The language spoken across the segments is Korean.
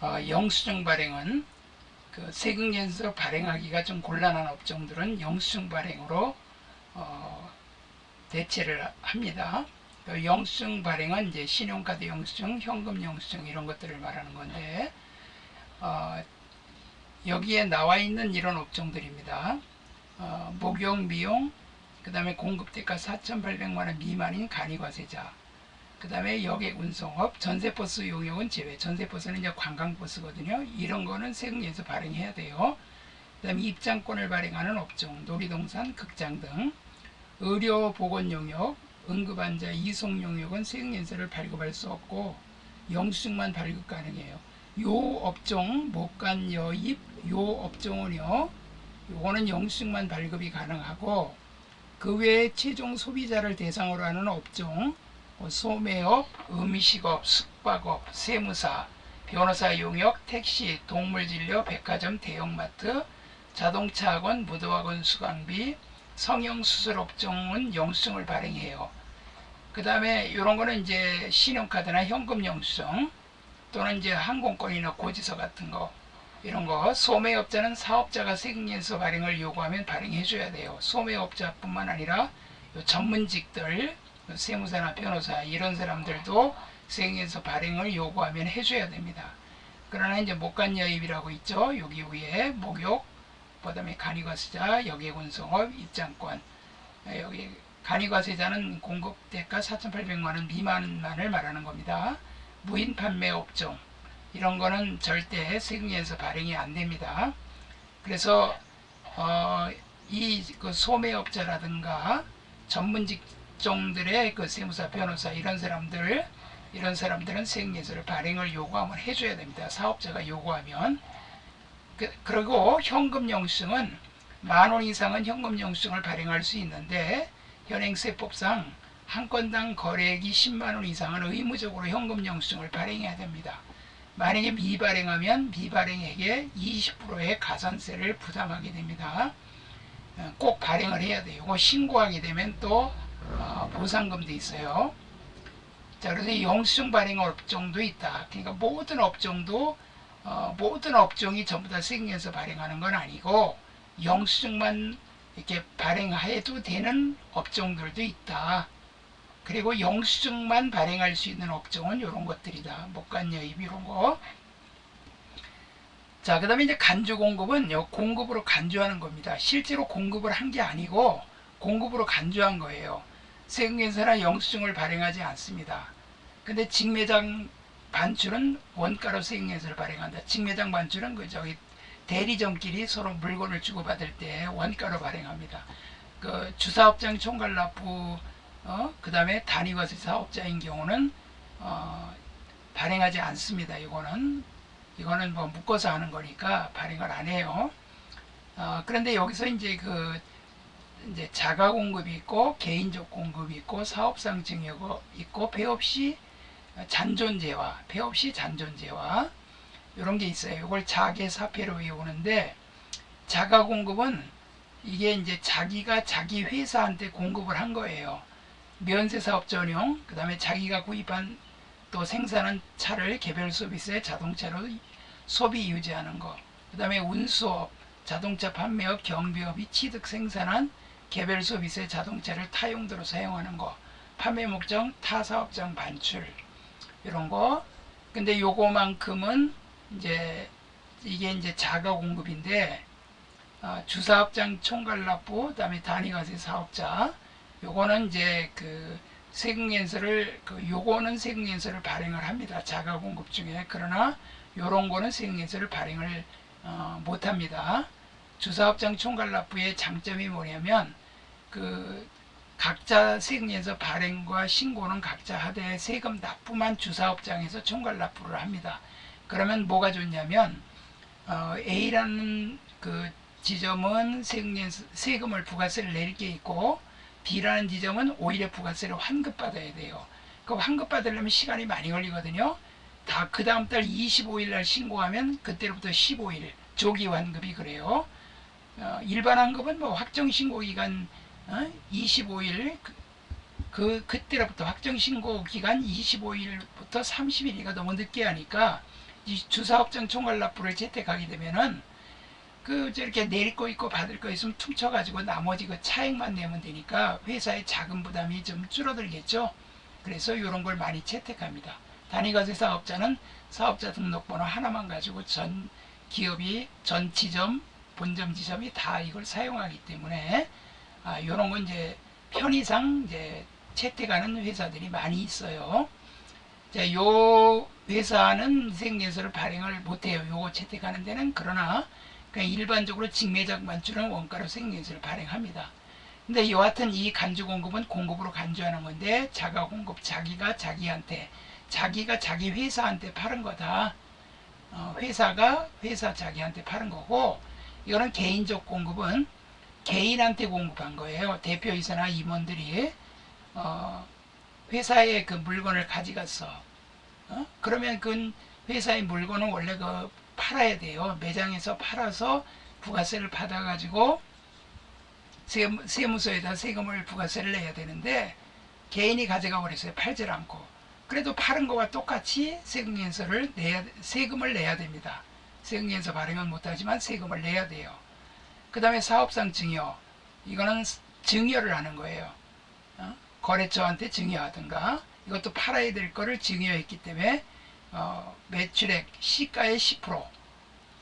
영수증 발행은 그 세금연수 발행하기가 좀 곤란한 업종들은 영수증 발행으로 대체를 합니다. 영수증 발행은 이제 신용카드 영수증, 현금 영수증 이런 것들을 말하는 건데 여기에 나와 있는 이런 업종들입니다. 목욕, 미용, 그 다음에 공급대가 4,800만원 미만인 간이과세자, 그 다음에 여객 운송업, 전세버스 용역은 제외. 전세버스는 이제 관광버스거든요. 이런 거는 세금연수 발행해야 돼요. 그 다음에 입장권을 발행하는 업종, 놀이동산, 극장 등. 의료보건 용역, 응급환자 이송 용역은 세금연수를 발급할 수 없고 영수증만 발급 가능해요. 요 업종, 목간 여입, 요 업종은요, 요거는 영수증만 발급이 가능하고, 그 외에 최종 소비자를 대상으로 하는 업종, 소매업, 음식업, 숙박업, 세무사, 변호사 용역, 택시, 동물진료, 백화점, 대형마트, 자동차학원, 무도학원 수강비, 성형수술 업종은 영수증을 발행해요. 그 다음에 이런 거는 이제 신용카드나 현금 영수증 또는 이제 항공권이나 고지서 같은 거, 이런 거. 소매업자는 사업자가 세금연수 발행을 요구하면 발행해줘야 돼요. 소매업자뿐만 아니라 전문직들, 세무사나 변호사 이런 사람들도 세금연수 발행을 요구하면 해줘야 됩니다. 그러나 이제 목간여입이라고 있죠. 여기 위에 목욕, 그 다음에 간이과세자, 여객운송업, 입장권. 여기 간이과세자는 공급대가 4,800만원 미만만을 말하는 겁니다. 무인 판매 업종 이런 거는 절대 세금연수 발행이 안 됩니다. 그래서 이 그 소매업자라든가 전문 직종들의 그 세무사, 변호사 이런 사람들은 세금연수를 발행을 요구하면 해줘야 됩니다. 사업자가 요구하면. 그리고 현금 영수증은 10,000원 이상은 현금 영수증을 발행할 수 있는데 현행세법상 한 건당 거래액이 10만원 이상은 의무적으로 현금 영수증을 발행해야 됩니다. 만약에 미발행하면 미발행액의 20%의 가산세를 부담하게 됩니다. 꼭 발행을 해야 돼요. 이거 신고하게 되면 또 보상금도 있어요. 자, 그래서 영수증 발행 업종도 있다. 그러니까 모든 업종이 전부 다 세금연수 발행하는 건 아니고 영수증만 이렇게 발행해도 되는 업종들도 있다. 그리고 영수증만 발행할 수 있는 업종은 이런 것들이다. 목간여입 이런 거. 자, 그 다음에 이제 간주공급은 공급으로 간주하는 겁니다. 실제로 공급을 한 게 아니고 공급으로 간주한 거예요. 세금연수나 영수증을 발행하지 않습니다. 근데 직매장 반출은 원가로 세금연수를 발행한다. 직매장 반출은 대리점끼리 서로 물건을 주고받을 때 원가로 발행합니다. 그 주사업장 총괄납부, 그 다음에 단위과세 사업자인 경우는 발행하지 않습니다. 이거는 뭐 묶어서 하는 거니까 발행을 안 해요. 그런데 여기서 이제 이제 자가 공급이 있고 개인적 공급이 있고 사업상 증여가 있고 폐업시 잔존재화, 폐업시 잔존재화 이런 게 있어요. 이걸 자계사폐로 외우는데, 자가 공급은 이게 이제 자기가 자기 회사한테 공급을 한 거예요. 면세사업 전용, 그 다음에 자기가 구입한 또 생산한 차를 개별 서비스에 자동차로 소비 유지하는 거, 그 다음에 운수업, 자동차 판매업, 경비업이 취득 생산한 개별 서비스에 자동차를 타용도로 사용하는 거, 판매 목적 타사업장 반출 이런 거. 근데 요거만큼은 이게 이제 자가 공급인데, 주사업장 총괄납부, 그다음에 단위과세 사업자, 요거는 이제 요거는 세금연수를 발행을 합니다. 자가 공급 중에. 그러나 요런 거는 세금연수를 발행을 못 합니다. 주사업장 총괄납부의 장점이 뭐냐면 각자 세금연수 발행과 신고는 각자 하되 세금 납부만 주사업장에서 총괄납부를 합니다. 그러면 뭐가 좋냐면 A라는 지점은 세금을 부가세를 낼 게 있고 B라는 지점은 오히려 부가세를 환급받아야 돼요. 그 환급받으려면 시간이 많이 걸리거든요. 다 그 다음 달 25일 날 신고하면 그때로부터 15일 조기 환급이 그래요. 일반 환급은 뭐 확정 신고 기간 25일 그때로부터 확정 신고 기간 25일부터 30일이가 너무 늦게 하니까 이 주사업장 총괄납부를 채택하게 되면은 그 저렇게 낼 거 있고 받을 거 있으면 퉁쳐가지고 나머지 그 차액만 내면 되니까 회사의 자금 부담이 좀 줄어들겠죠. 그래서 이런 걸 많이 채택합니다. 단위과세 사업자는 사업자 등록번호 하나만 가지고 전 기업이 전 지점, 본점 지점이 다 이걸 사용하기 때문에 이런 건 이제 편의상 이제 채택하는 회사들이 많이 있어요. 자, 요 회사는 생계에서를 발행을 못해요. 요거 채택하는 데는. 그러나 그냥 일반적으로 직매적 만추는 원가로 생계에서를 발행합니다. 근데 여하튼 이 간주 공급은 공급으로 간주하는 건데 자가 공급, 자기가 자기한테, 자기가 자기 회사한테 파는 거다. 회사가 회사 자기한테 파는 거고, 이거는 개인적 공급은 개인한테 공급한 거예요. 대표이사나 임원들이 회사에 그 물건을 가져갔어. 그러면 그 회사의 물건은 원래 그 팔아야 돼요. 매장에서 팔아서 부가세를 받아가지고 세무서에다 세금을 부가세를 내야 되는데 개인이 가져가 버렸어요. 팔질 않고. 그래도 파는 거와 똑같이 세금을 내야 됩니다. 세금연서 발행은 못하지만 세금을 내야 돼요. 그 다음에 사업상 증여. 이거는 증여를 하는 거예요. 거래처한테 증여하든가. 이것도 팔아야 될 거를 증여했기 때문에 매출액 시가의 10%.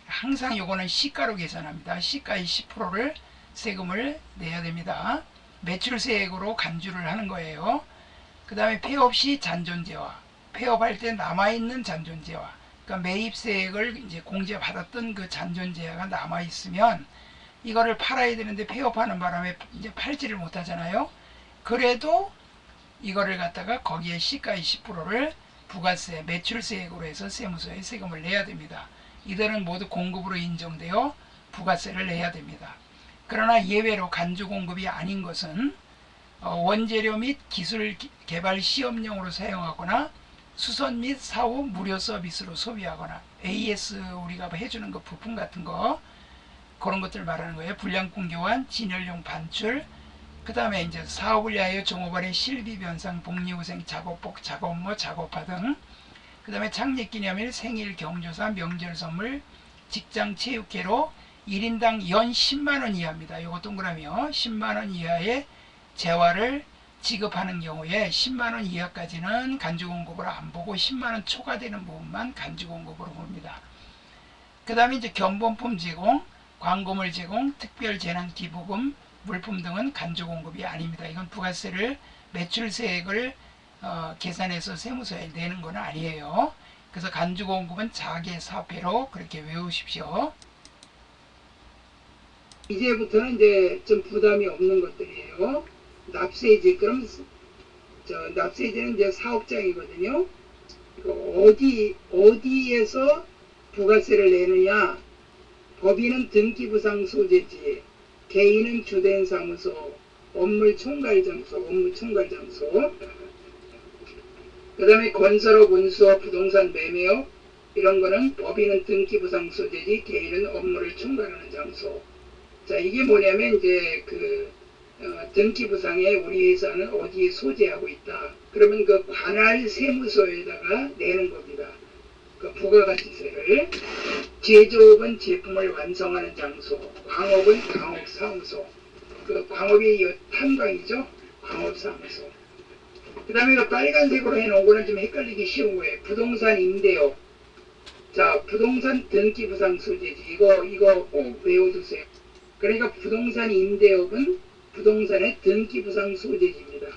항상 요거는 시가로 계산합니다. 시가의 10%를 세금을 내야 됩니다. 매출세액으로 간주를 하는 거예요. 그 다음에 폐업 시 잔존재화. 폐업할 때 남아있는 잔존재화. 그러니까 매입세액을 이제 공제받았던 그 잔존재화가 남아있으면 이거를 팔아야 되는데 폐업하는 바람에 이제 팔지를 못하잖아요. 그래도 이거를 갖다가 거기에 시가의 10%를 부가세, 매출세액으로 해서 세무서에 세금을 내야 됩니다. 이들은 모두 공급으로 인정되어 부가세를 내야 됩니다. 그러나 예외로 간주 공급이 아닌 것은 원재료 및 기술 개발 시험용으로 사용하거나 수선 및 사후 무료 서비스로 소비하거나 AS 우리가 해주는 거 부품 같은 거 그런 것들 말하는 거예요. 불량품 교환, 진열용 반출, 그 다음에 이제 사업을 위하여 종업원의 실비 변상, 복리후생, 작업복, 작업모, 작업화 등, 그 다음에 창립기념일, 생일, 경조사, 명절 선물, 직장 체육회로 1인당 연 10만원 이하입니다. 요거 동그라미요. 10만원 이하의 재화를 지급하는 경우에 10만원 이하까지는 간주공급으로 안 보고 10만원 초과되는 부분만 간주공급으로 봅니다. 그 다음에 이제 견본품 제공, 광고물 제공, 특별재난기부금, 물품 등은 간주공급이 아닙니다. 이건 부가세를 매출세액을 계산해서 세무서에 내는 건 아니에요. 그래서 간주공급은 자계사폐로 그렇게 외우십시오. 이제부터는 이제 좀 부담이 없는 것들이에요. 납세이지. 그럼 납세이지는 이제 사업장이거든요. 어디에서 부가세를 내느냐? 법인은 등기부상 소재지, 개인은 주된 사무소, 업무 총괄장소. 그 다음에 건설업, 운수업, 부동산 매매업 이런 거는 법인은 등기부상 소재지, 개인은 업무를 총괄하는 장소. 자, 이게 뭐냐면 이제 등기부상에 우리 회사는 어디에 소재하고 있다. 그러면 그 관할 세무서에다가 내는 겁니다. 그 부가가치세를. 제조업은 제품을 완성하는 장소, 광업은 광업사무소. 그 광업이 탄광이죠. 광업사무소. 그 다음에 그 빨간색으로 해놓은 거는 좀 헷갈리기 쉬운 거예요. 부동산 임대업. 자, 부동산 등기부상 소재지. 이거 꼭 외워두세요. 그러니까 부동산 임대업은 부동산의 등기부상 소재지입니다.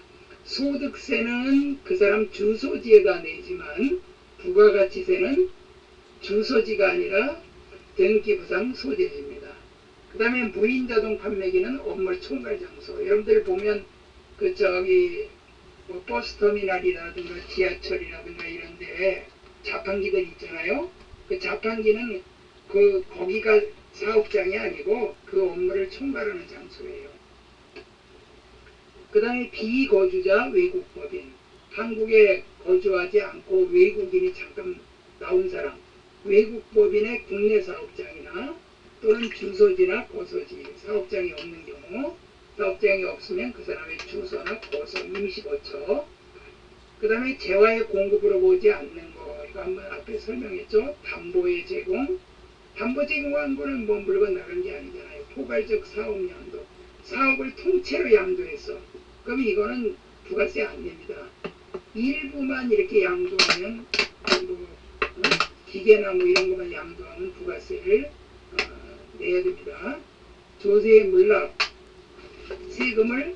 소득세는 그 사람 주소지에다 내지만 부가가치세는 주소지가 아니라 등기부상 소재지입니다. 그 다음에 무인자동 판매기는 업무 총괄장소. 여러분들 보면 뭐 버스터미널이라든가 지하철이라든가 이런데 자판기들 있잖아요. 그 자판기는 거기가 사업장이 아니고 그 업무를 총괄하는 장소예요. 그 다음에 비거주자 외국법인. 한국에 거주하지 않고 외국인이 잠깐 나온 사람. 외국법인의 국내 사업장이나 또는 주소지나 거소지, 사업장이 없는 경우, 사업장이 없으면 그 사람의 주소나 거소, 임시거처. 그 다음에 재화의 공급으로 보지 않는 거, 이거 한번 앞에 설명했죠. 담보의 제공. 담보 제공한 거는 뭐 물건 나간 게 아니잖아요. 포괄적 사업 양도. 사업을 통째로 양도했어. 그럼 이거는 부가세 안 냅니다. 일부만 이렇게 양도하면, 뭐, 기계나 뭐 이런 것만 양도하면 부가세를 내야 됩니다. 조세의 물납, 세금을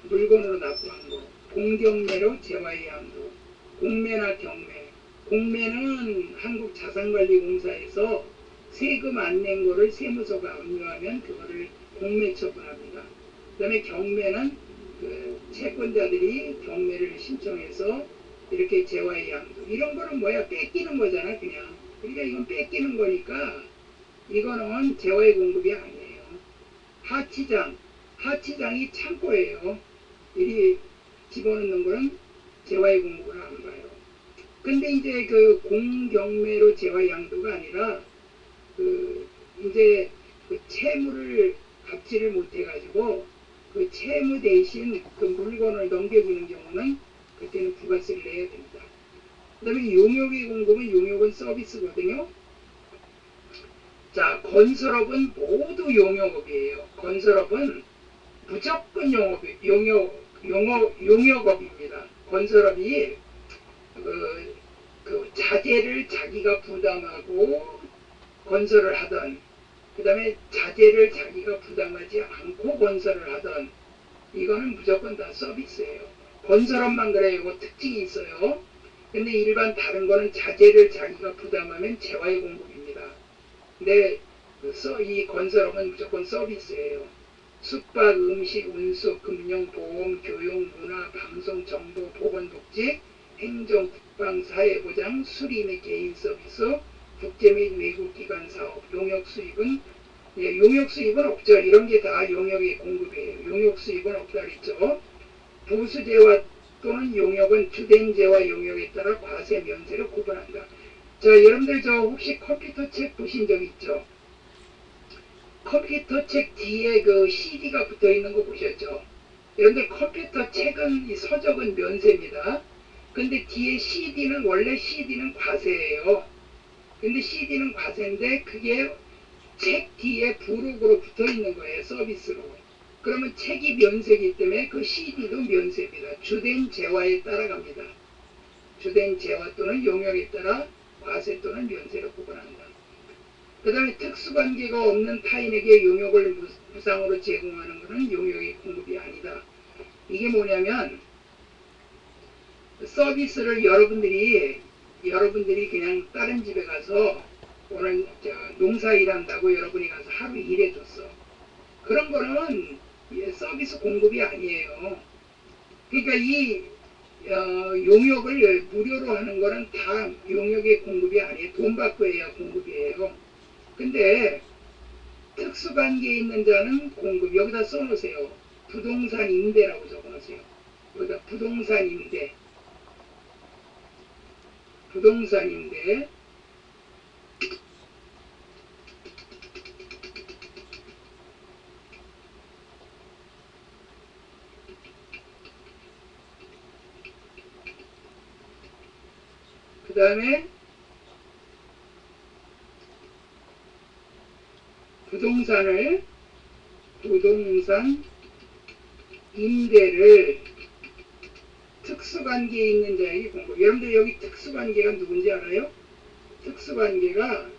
물건으로 납부한 거. 공경매로 재화의 양도. 공매나 경매. 공매는 한국자산관리공사에서 세금 안 낸 거를 세무서가 압류하면 그거를 공매 처분합니다. 그 다음에 경매는 그 채권자들이 경매를 신청해서 이렇게 재화의 양도. 이런 거는 뭐야? 뺏기는 거잖아, 그냥. 그러니까 이건 뺏기는 거니까 이거는 재화의 공급이 아니에요. 하치장. 하치장이 창고예요. 이리 집어넣는 거는 재화의 공급을 안 봐요. 근데 이제 그 공경매로 재화 양도가 아니라 그 이제 그 채무를 갚지를 못해가지고 그 채무 대신 그 물건을 넘겨주는 경우는 그때는 부가세를 내야 됩니다. 그 다음에 용역의 공급은 용역은 서비스거든요. 자, 건설업은 모두 용역업이에요. 건설업은 무조건 용역업입니다. 건설업이 그 자재를 자기가 부담하고 건설을 하던, 그 다음에 자재를 자기가 부담하지 않고 건설을 하던, 이거는 무조건 다 서비스예요. 건설업만 그래요. 이거 특징이 있어요. 근데 일반 다른 거는 자재를 자기가 부담하면 재화의 공급입니다. 근데 이 건설업은 무조건 서비스예요. 숙박, 음식, 운수, 금융, 보험, 교육, 문화, 방송, 정보, 보건복지, 행정, 국방, 사회보장, 수리 및 개인 서비스, 국제 및 외국기관 사업, 용역 수입은 용역 수입은 없죠. 이런 게 다 용역의 공급이에요. 용역 수입은 없다 그랬죠. 부수재와 또는 용역은 주된재와 용역에 따라 과세 면세를 구분한다. 자, 여러분들 저 혹시 컴퓨터 책 보신 적 있죠? 컴퓨터 책 뒤에 그 CD가 붙어 있는 거 보셨죠? 여러분들 컴퓨터 책은 이 서적은 면세입니다. 근데 뒤에 CD는 원래 CD는 과세예요. 근데 CD는 과세인데 그게 책 뒤에 부록으로 붙어 있는 거예요. 서비스로. 그러면 책이 면세이기 때문에 그 CD도 면세입니다. 주된 재화에 따라 갑니다. 주된 재화 또는 용역에 따라 과세 또는 면세를 구분한다. 그 다음에 특수관계가 없는 타인에게 용역을 무상으로 제공하는 것은 용역의 공급이 아니다. 이게 뭐냐면 서비스를 여러분들이 그냥 다른 집에 가서 오늘 농사 일한다고 여러분이 가서 하루 일해줬어. 그런 거는 서비스 공급이 아니에요. 그러니까 이 용역을 무료로 하는 거는 다 용역의 공급이 아니에요. 돈 받고 해야 공급이에요. 근데 특수관계에 있는 자는 공급. 여기다 써놓으세요. 부동산 임대라고 적어놓으세요. 여기다 부동산 임대. 부동산 임대. 그 다음에 부동산 임대를 특수관계에 있는 자에게 공급. 여러분들 여기 특수관계가 누군지 알아요? 특수관계가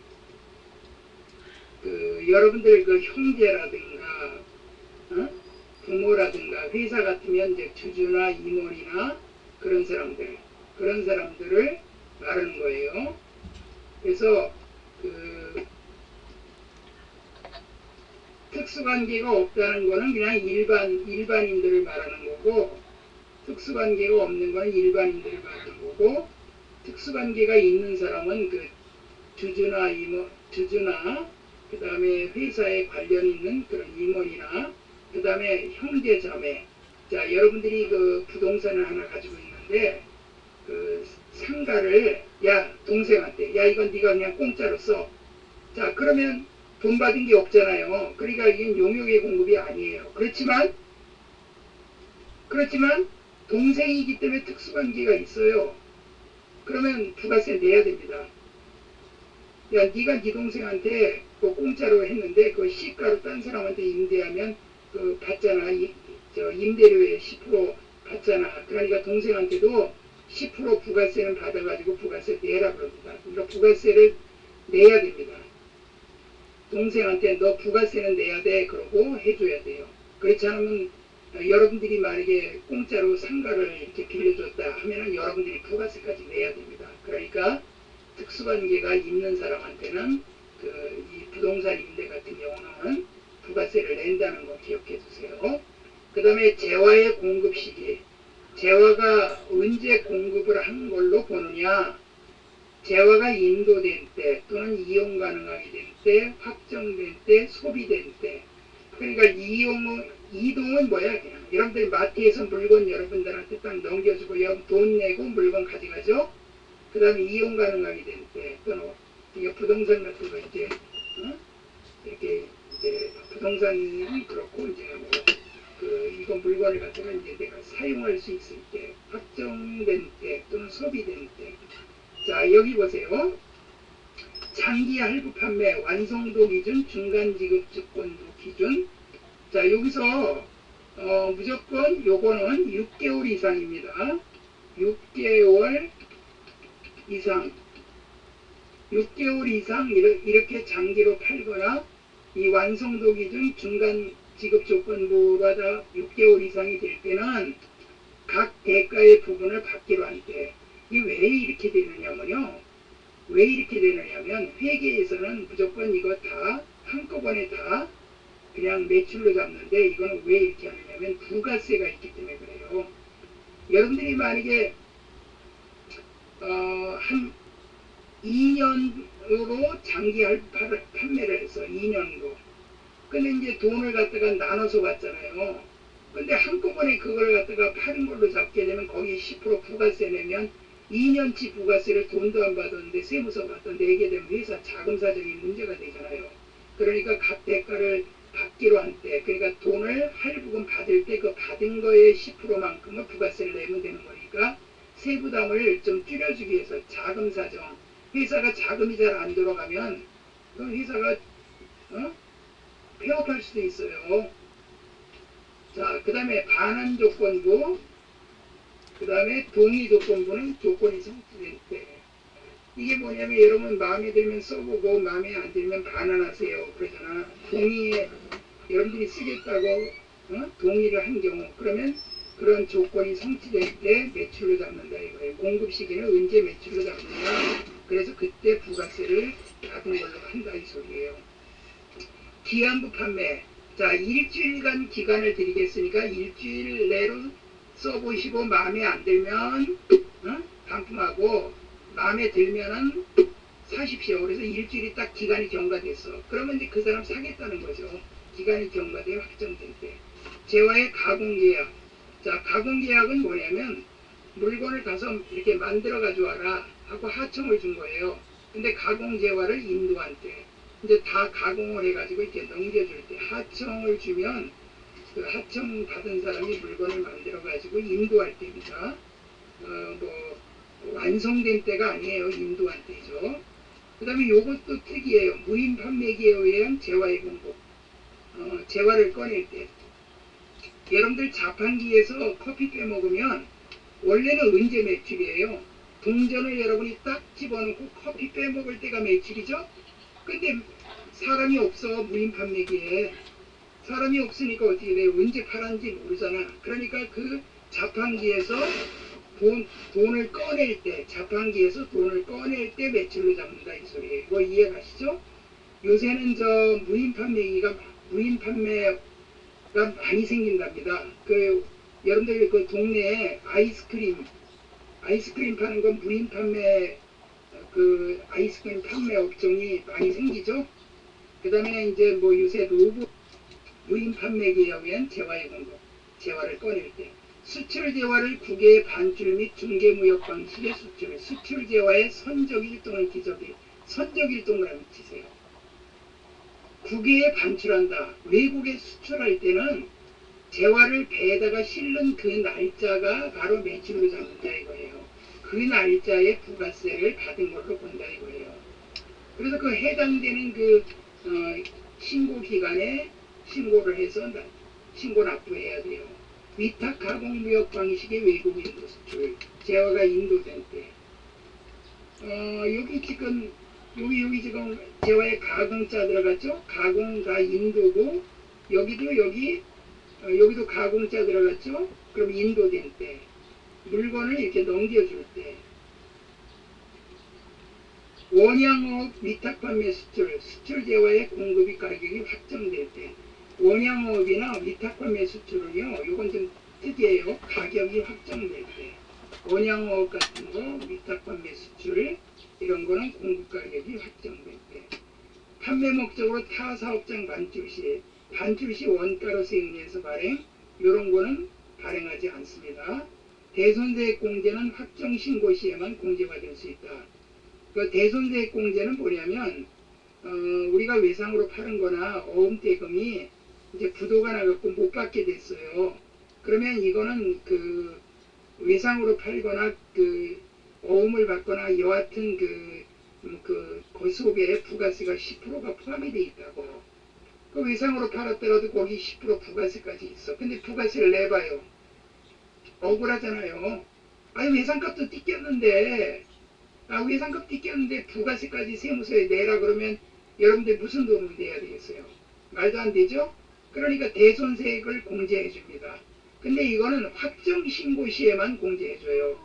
여러분들 그 형제라든가 부모라든가 회사 같으면 이제 주주나 임원이나 그런 사람들을 말하는 거예요. 그래서 특수관계가 없다는 거는 그냥 일반인들을 말하는 거고, 특수관계가 없는 거는 일반인들을 말하는 거고, 특수관계가 있는 사람은 그 주주나 그 다음에 회사에 관련 있는 그런 임원이나 그 다음에 형제자매. 자, 여러분들이 그 부동산을 하나 가지고 있는데 그 상가를 동생한테 이건 네가 그냥 공짜로 써. 자, 그러면 돈 받은 게 없잖아요. 그러니까 이게 용역의 공급이 아니에요. 그렇지만 동생이기 때문에 특수관계가 있어요. 그러면 부가세 내야 됩니다. 야, 네가 네 동생한테 그 공짜로 했는데 그 시가로 딴 사람한테 임대하면 그 받잖아. 저 임대료에 10% 받잖아. 그러니까 동생한테도 10% 부가세는 받아가지고 부가세 내라 그럽니다. 그러니까 부가세를 내야 됩니다. 동생한테 너 부가세는 내야 돼 그러고 해줘야 돼요. 그렇지 않으면 여러분들이 만약에 공짜로 상가를 이렇게 빌려줬다 하면은 여러분들이 부가세까지 내야 됩니다. 그러니까 특수관계가 있는 사람한테는 이 부동산 임대 같은 경우는 부가세를 낸다는 거 기억해 주세요. 그 다음에 재화의 공급 시기. 재화가 언제 공급을 한 걸로 보느냐. 재화가 인도된 때 또는 이용 가능하게 될 때, 확정된 때, 소비된 때. 그러니까 이동은 뭐야? 그냥 여러분들 마트에서 물건 여러분들한테 딱 넘겨주고 여러분 돈 내고 물건 가져가죠. 그 다음에 이용 가능하게 될 때 또는 이게 부동산 같은 거 이제 이렇게 이제 부동산은 그렇고 이제 이거 물건을 갖다가 이제 내가 사용할 수 있을 때, 확정된 때 또는 소비된 때. 자, 여기 보세요. 장기 할부 판매 완성도 기준, 중간 지급 주권도 기준. 자, 여기서 무조건 요거는 6개월 이상입니다. 6개월 이상. 6개월 이상 이렇게 장기로 팔거나 이 완성도 기준, 중간 지급 조건부가 6개월 이상이 될 때는 각 대가의 부분을 받기로 한 때. 이게 왜 이렇게 되느냐면요. 왜 이렇게 되느냐면 회계에서는 무조건 이거 다 한꺼번에 다 그냥 매출로 잡는데 이거는 왜 이렇게 하느냐면 부가세가 있기 때문에 그래요. 여러분들이 만약에 한 2년으로 장기 판매를 해서 2년으로 근데 이제 돈을 갖다가 나눠서 받잖아요. 근데 한꺼번에 그걸 갖다가 파는 걸로 잡게 되면 거기 10% 부가세 내면 2년치 부가세를 돈도 안 받았는데 세무서 갖다 내게 되면 회사 자금사정이 문제가 되잖아요. 그러니까 각 대가를 받기로 한 때, 그러니까 돈을 할부금 받을 때 그 받은 거의 10%만큼을 부가세를 내면 되는 거니까 세부담을 좀 줄여주기 위해서 자금사정, 회사가 자금이 잘 안 들어가면 그 회사가 폐업할 수도 있어요. 자, 그 다음에 반환 조건부, 그 다음에 동의 조건부는 조건이 성취될 때. 이게 뭐냐면 여러분 마음에 들면 써보고 마음에 안 들면 반환하세요. 그러잖아. 동의에 여러분들이 쓰겠다고 동의를 한 경우 그러면 그런 조건이 성취될 때 매출로 잡는다 이거예요. 공급 시기는 언제 매출로 잡느냐. 그래서 그때 부가세를 받은 걸로 한다 이 소리예요. 기한부 판매. 자, 일주일간 기간을 드리겠으니까 일주일 내로 써보시고 마음에 안 들면 반품하고 마음에 들면은 사십시오. 그래서 일주일이 딱 기간이 경과됐어. 그러면 이제 그 사람 사겠다는 거죠. 기간이 경과돼 확정될 때. 재화의 가공계약. 자, 가공계약은 뭐냐면 물건을 가서 이렇게 만들어 가져와라 하고 하청을 준 거예요. 근데 가공재화를 인도한 때 이제 다 가공을 해가지고 이렇게 넘겨줄 때 하청을 주면 그 하청 받은 사람이 물건을 만들어 가지고 인도할 때입니다. 뭐 완성된 때가 아니에요. 인도한 때죠. 그 다음에 요것도 특이해요. 무인 판매기에 의한 재화의 공급. 재화를 꺼낼 때 여러분들 자판기에서 커피 빼먹으면 원래는 언제 매출이에요? 동전을 여러분이 딱 집어넣고 커피 빼먹을 때가 매출이죠? 근데 사람이 없어. 무인 판매기에 사람이 없으니까 어떻게 돼요? 언제 팔았는지 모르잖아. 그러니까 그 자판기에서 돈을 꺼낼 때, 자판기에서 돈을 꺼낼 때 매출로 잡는다 이 소리예요. 이거 이해가시죠? 요새는 저 무인 판매가 많이 생긴답니다. 여러분들 그 동네에 아이스크림 파는 건 무인 판매 그 아이스크림 판매 업종이 많이 생기죠. 그 다음에 이제 뭐 요새 로봇 무인 판매기에 의한 재화의 공급, 재화를 꺼낼 때 수출 재화를 국외 반출 및 중개무역 방식의 수출 재화의 선적일 또는 기적일, 선적일 동그라미 치세요. 국외에 반출한다. 외국에 수출할 때는 재화를 배에다가 실는 그 날짜가 바로 매출로 잡는다 이거예요. 그 날짜에 부가세를 받은 걸로 본다 이거예요. 그래서 그 해당되는 그 신고 기간에 신고를 해서 신고 납부해야 돼요. 위탁 가공무역 방식의 외국 인도 수출, 재화가 인도된 때. 여기 지금 여기 지금 재화에 가공자 들어갔죠? 가공가 인도고 여기도 가공자 들어갔죠? 그럼 인도된 때 물건을 이렇게 넘겨줄 때 원양어업 위탁 판매 수출 재화의 공급이 가격이 확정될 때 원양어업이나 위탁 판매 수출은요, 요건 좀 특이해요. 가격이 확정될 때 원양어업 같은 거 위탁 판매 수출 이런 거는 공급 가격이 확정될 때 판매 목적으로 타 사업장 반출 시 원가로 세금에서 발행 이런 거는 발행하지 않습니다. 대손세액 공제는 확정 신고 시에만 공제받을 수 있다. 그 대손세액 공제는 뭐냐면 우리가 외상으로 파는 거나 어음대금이 이제 부도가 나갖고 못 받게 됐어요. 그러면 이거는 그 외상으로 팔거나 그 어음을 받거나 여하튼 그 속에 부가세가 10%가 포함이 돼 있다고. 그 외상으로 팔았더라도 거기 10% 부가세까지 있어. 근데 부가세를 내봐요. 억울하잖아요. 아니 외상값도 띠꼈는데 외상값 띠꼈는데 부가세까지 세무서에 내라 그러면 여러분들 무슨 돈을 내야 되겠어요? 말도 안 되죠? 그러니까 대손세액을 공제해 줍니다. 근데 이거는 확정 신고 시에만 공제해 줘요.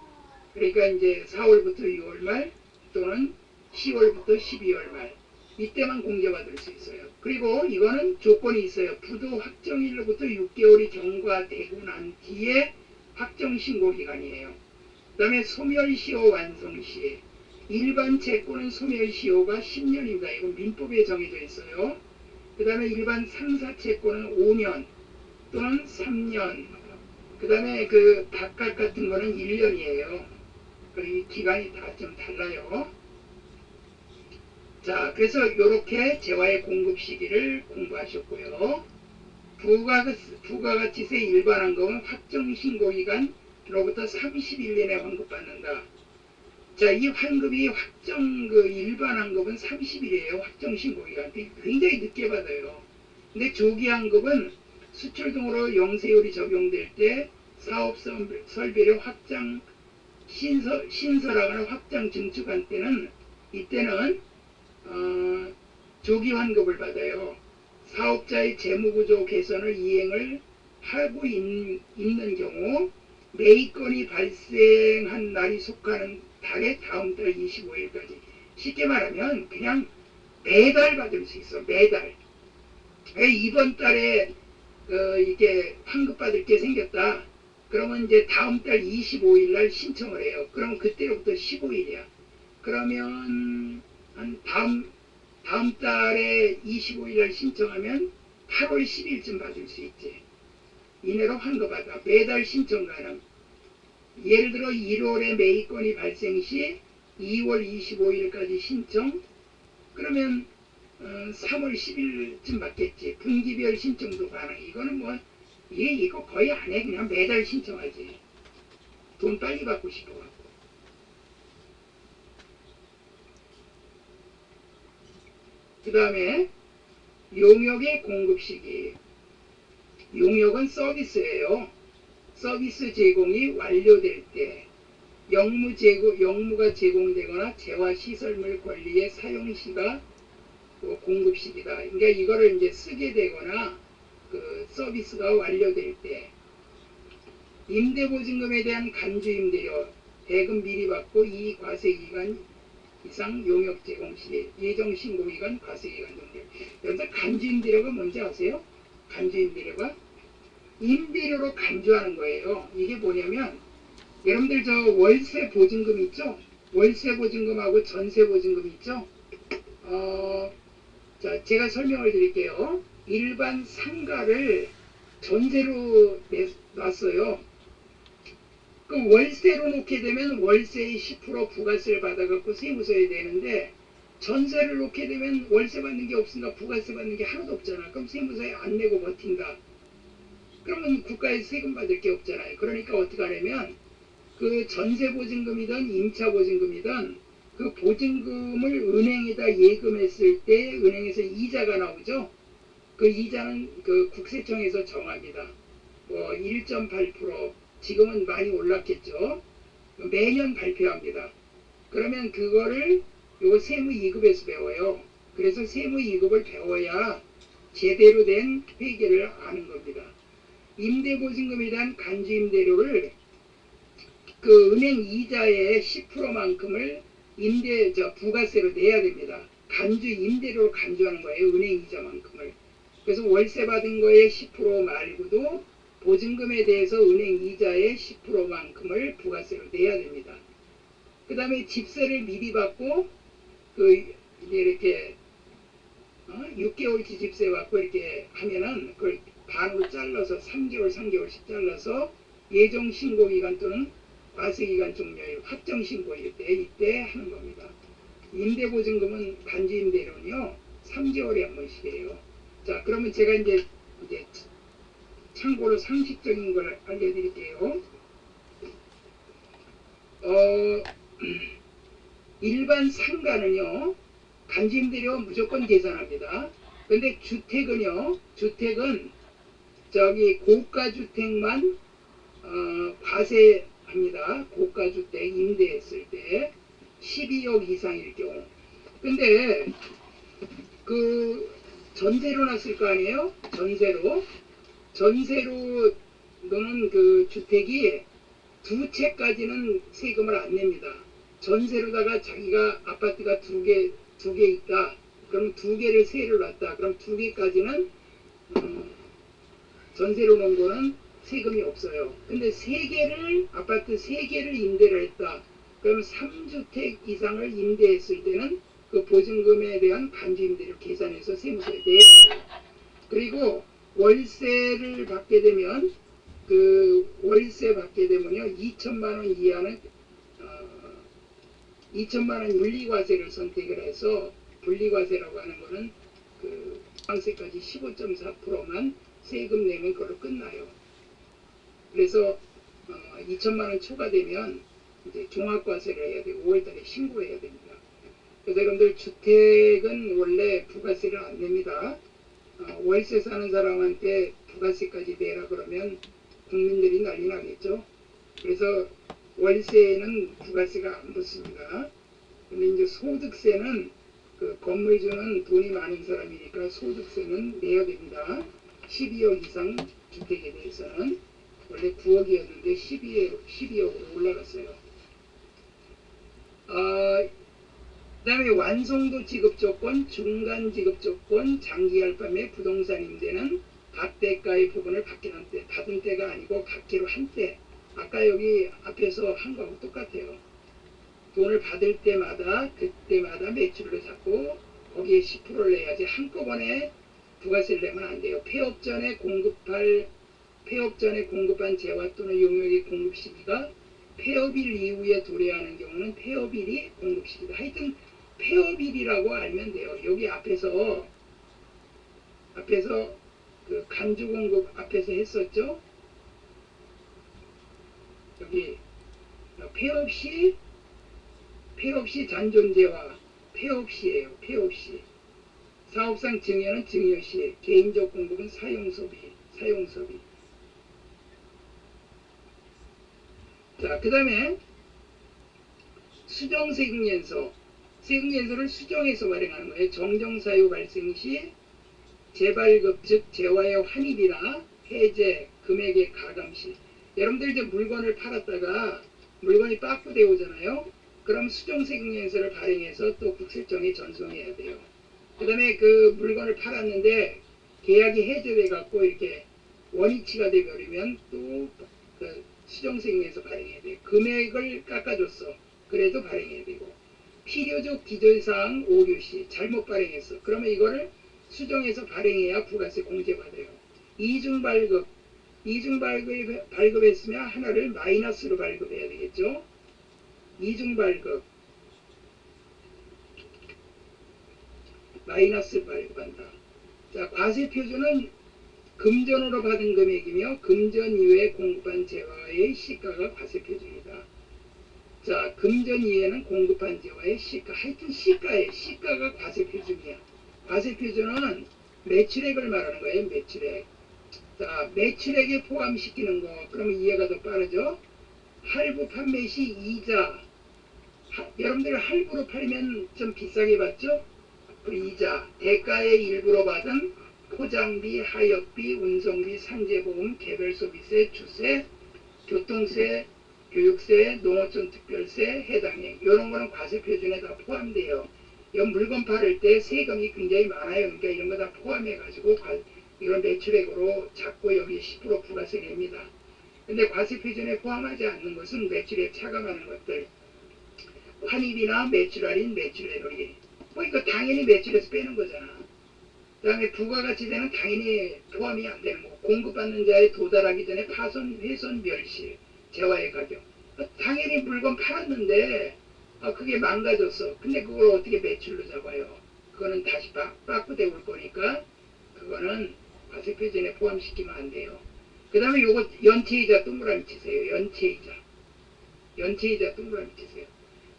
그러니까 이제 4월부터 6월 말 또는 10월부터 12월 말 이때만 공제받을 수 있어요. 그리고 이거는 조건이 있어요. 부도 확정일로부터 6개월이 경과되고 난 뒤에 확정 신고 기간이에요. 그 다음에 소멸시효 완성시 일반 채권은 소멸시효가 10년입니다. 이건 민법에 정해져 있어요. 그 다음에 일반 상사채권은 5년 또는 3년 그 다음에 그 각각 같은 거는 1년이에요. 그리고 기간이 다 좀 달라요. 자, 그래서 이렇게 재화의 공급 시기를 공부하셨고요. 부가가치세 일반 환급은 확정 신고기간으로부터 30일 내내 환급받는다. 자, 이 환급이 일반 환급은 30일이에요. 확정 신고기간. 굉장히 늦게 받아요. 근데 조기 환급은 수출 등으로 영세율이 적용될 때 사업 설비를 확장 신설하거나 확장 증축한 때는 이때는 조기 환급을 받아요. 사업자의 재무구조 개선을 이행을 하고 있는 경우 매입건이 발생한 날이 속하는 달의 다음 달 25일까지 쉽게 말하면 그냥 매달 받을 수 있어. 매달. 이번 달에 이게 환급받을 게 생겼다. 그러면 이제 다음 달 25일 날 신청을 해요. 그러면 그때로부터 15일이야. 그러면 한 다음 달에 25일 날 신청하면 8월 10일쯤 받을 수 있지. 이내로 환급받아. 매달 신청 가능. 예를 들어 1월에 매입건이 발생 시 2월 25일까지 신청. 그러면 3월 10일쯤 받겠지. 분기별 신청도 가능. 이거는 뭐 이거 거의 안 해. 그냥 매달 신청하지. 돈 빨리 받고 싶어갖고. 그 다음에 용역의 공급 시기. 용역은 서비스예요. 서비스 제공이 완료될 때 영무가 제공되거나 재화시설물 권리의 사용시가 공급 시기다. 그러니까 이거를 이제 쓰게 되거나 그 서비스가 완료될 때 임대보증금에 대한 간주임대료 대금 미리 받고 이 과세기간 이상 용역 제공 시 예정 신고기간 과세기간 정도. 여기서 간주임대료가 뭔지 아세요? 간주임대료가 임대료로 간주하는 거예요. 이게 뭐냐면 여러분들 저 월세 보증금 있죠? 월세 보증금하고 전세 보증금 있죠? 자, 제가 설명을 드릴게요. 일반 상가를 전세로 놨어요. 그 월세로 놓게 되면 월세의 10% 부가세를 받아갖고 세무서에 내는데 전세를 놓게 되면 월세 받는 게 없으니까 부가세 받는 게 하나도 없잖아. 그럼 세무서에 안 내고 버틴다. 그러면 국가에서 세금 받을 게 없잖아요. 그러니까 어떻게 하냐면 그 전세 보증금이든 임차 보증금이든 그 보증금을 은행에다 예금했을 때 은행에서 이자가 나오죠. 그 이자는 그 국세청에서 정합니다. 뭐 1.8%, 지금은 많이 올랐겠죠. 매년 발표합니다. 그러면 그거를 요 세무이급에서 배워요. 그래서 세무이급을 배워야 제대로 된 회계를 아는 겁니다. 임대보증금에 대한 간주임대료를 그 은행 이자의 10%만큼을 부가세로 내야 됩니다. 임대료로 간주하는 거예요. 은행 이자만큼을. 그래서 월세 받은 거의 10% 말고도 보증금에 대해서 은행 이자의 10%만큼을 부가세로 내야 됩니다. 그 다음에 집세를 미리 받고 이렇게 6개월치 집세 받고 이렇게 하면은 그걸 반으로 잘라서 3개월씩 잘라서 예정 신고 기간 또는 과세 기간 종료일 확정 신고일 이때 하는 겁니다. 임대보증금은 간주임대료는요 3개월에 한 번씩이에요. 자, 그러면 제가 이제 참고로 상식적인 걸 알려드릴게요. 일반 상가는요 간주임대료 무조건 계산합니다. 근데 주택은 저기 고가주택만 과세합니다. 고가주택 임대했을 때 12억 이상일 경우. 근데 그 전세로 놨을 거 아니에요? 전세로 노는 그 주택이 두 채까지는 세금을 안 냅니다. 전세로다가 자기가 아파트가 두 개 있다. 그럼 두 개를 세를 놨다. 그럼 두 개까지는 전세로 놓은 거는 세금이 없어요. 근데 아파트 세 개를 임대를 했다. 그럼 3주택 이상을 임대했을 때는 그 보증금에 대한 간주임대료 계산해서 세무서에 내야 돼요. 그리고 월세를 받게 되면 월세 받게 되면요 2천만 원 이하는 2천만 원 윤리과세를 선택을 해서 분리과세라고 하는 거는 그 상세까지 15.4%만 세금 내면 그걸로 끝나요. 그래서 2천만 원 초과되면 이제 종합과세를 해야 되고 5월달에 신고해야 됩니다. 그래서 여러분들 주택은 원래 부가세를 안 냅니다. 월세 사는 사람한테 부가세까지 내라 그러면 국민들이 난리 나겠죠. 그래서 월세는 부가세가 안 붙습니다. 근데 이제 소득세는 그 건물주는 돈이 많은 사람이니까 소득세는 내야 됩니다. 12억 이상 주택에 대해서는 원래 9억이었는데 12억으로 올라갔어요. 그 다음에 완성도 지급조건, 중간 지급조건, 장기할밤의 부동산 임대는 갓대가의 부분을 받은 때가 아니고 받기로 한 때. 아까 여기 앞에서 한 거하고 똑같아요. 돈을 받을 때마다 그때마다 매출을 잡고 거기에 10%를 내야지 한꺼번에 부가세를 내면 안 돼요. 폐업 전에 공급한 재화 또는 용역의 공급 시기가 폐업일 이후에 도래하는 경우는 폐업일이 공급시기다. 하여튼 폐업일이라고 알면 돼요. 여기 앞에서 그 간주공급 앞에서 했었죠. 여기 폐업시 잔존재화 폐업시예요. 폐업시. 사업상 증여는 증여시, 개인적 공급은 사용소비. 자, 그 다음에 수정세금연소. 세금연소를 수정해서 발행하는 거예요. 정정사유 발생 시 재발급 즉 재화의 환입이나 해제, 금액의 가감시. 여러분들 이제 물건을 팔았다가 물건이 빠꾸되어 오잖아요. 그럼 수정세금연소를 발행해서 또 국세청에 전송해야 돼요. 그 다음에 그 물건을 팔았는데 계약이 해제돼 갖고 이렇게 원위치가 돼버리면 또 그 수정세금에서 발행해야 돼요. 금액을 깎아줬어. 그래도 발행해야 되고. 필요적 기존사항 오류시 잘못 발행했어. 그러면 이거를 수정해서 발행해야 부가세 공제받아요. 이중 발급했으면 하나를 마이너스로 발급해야 되겠죠. 이중 발급 마이너스 발급한다. 자, 과세 표준은 금전으로 받은 금액이며 금전 이외에 공급한 재화의 시가가 과세표준이다. 자, 금전 이외에는 공급한 재화의 시가, 하여튼 시가에 시가가 과세표준이야. 과세표준은 매출액을 말하는 거예요. 매출액. 자, 매출액에 포함시키는 거. 그러면 이해가 더 빠르죠? 할부 판매 시 이자. 여러분들 할부로 팔면 좀 비싸게 받죠? 그 이자, 대가의 일부로 받은 포장비, 하역비, 운송비, 상제보험, 개별소비세, 주세, 교통세, 교육세, 농어촌 특별세, 해당액 이런 거는 과세표준에 다 포함돼요. 이 물건 팔을 때 세금이 굉장히 많아요. 그러니까 이런 거 다 포함해가지고 이런 매출액으로 잡고 여기 10% 부가세 냅니다. 근데 과세표준에 포함하지 않는 것은 매출액 차감하는 것들, 환입이나 매출 할인, 매출의 놀이. 뭐 이거 당연히 매출에서 빼는 거잖아. 그 다음에 부가가치세는 당연히 포함이 안 되는 거고, 공급받는 자에 도달하기 전에 파손, 훼손, 멸실, 재화의 가격. 당연히 물건 팔았는데 그게 망가졌어. 근데 그걸 어떻게 매출로 잡아요? 그거는 다시 빠꾸돼 올 거니까 그거는 과세표준에 포함시키면 안 돼요. 그 다음에 요거 연체이자 동그라미 치세요. 연체이자. 연체이자 동그라미 치세요.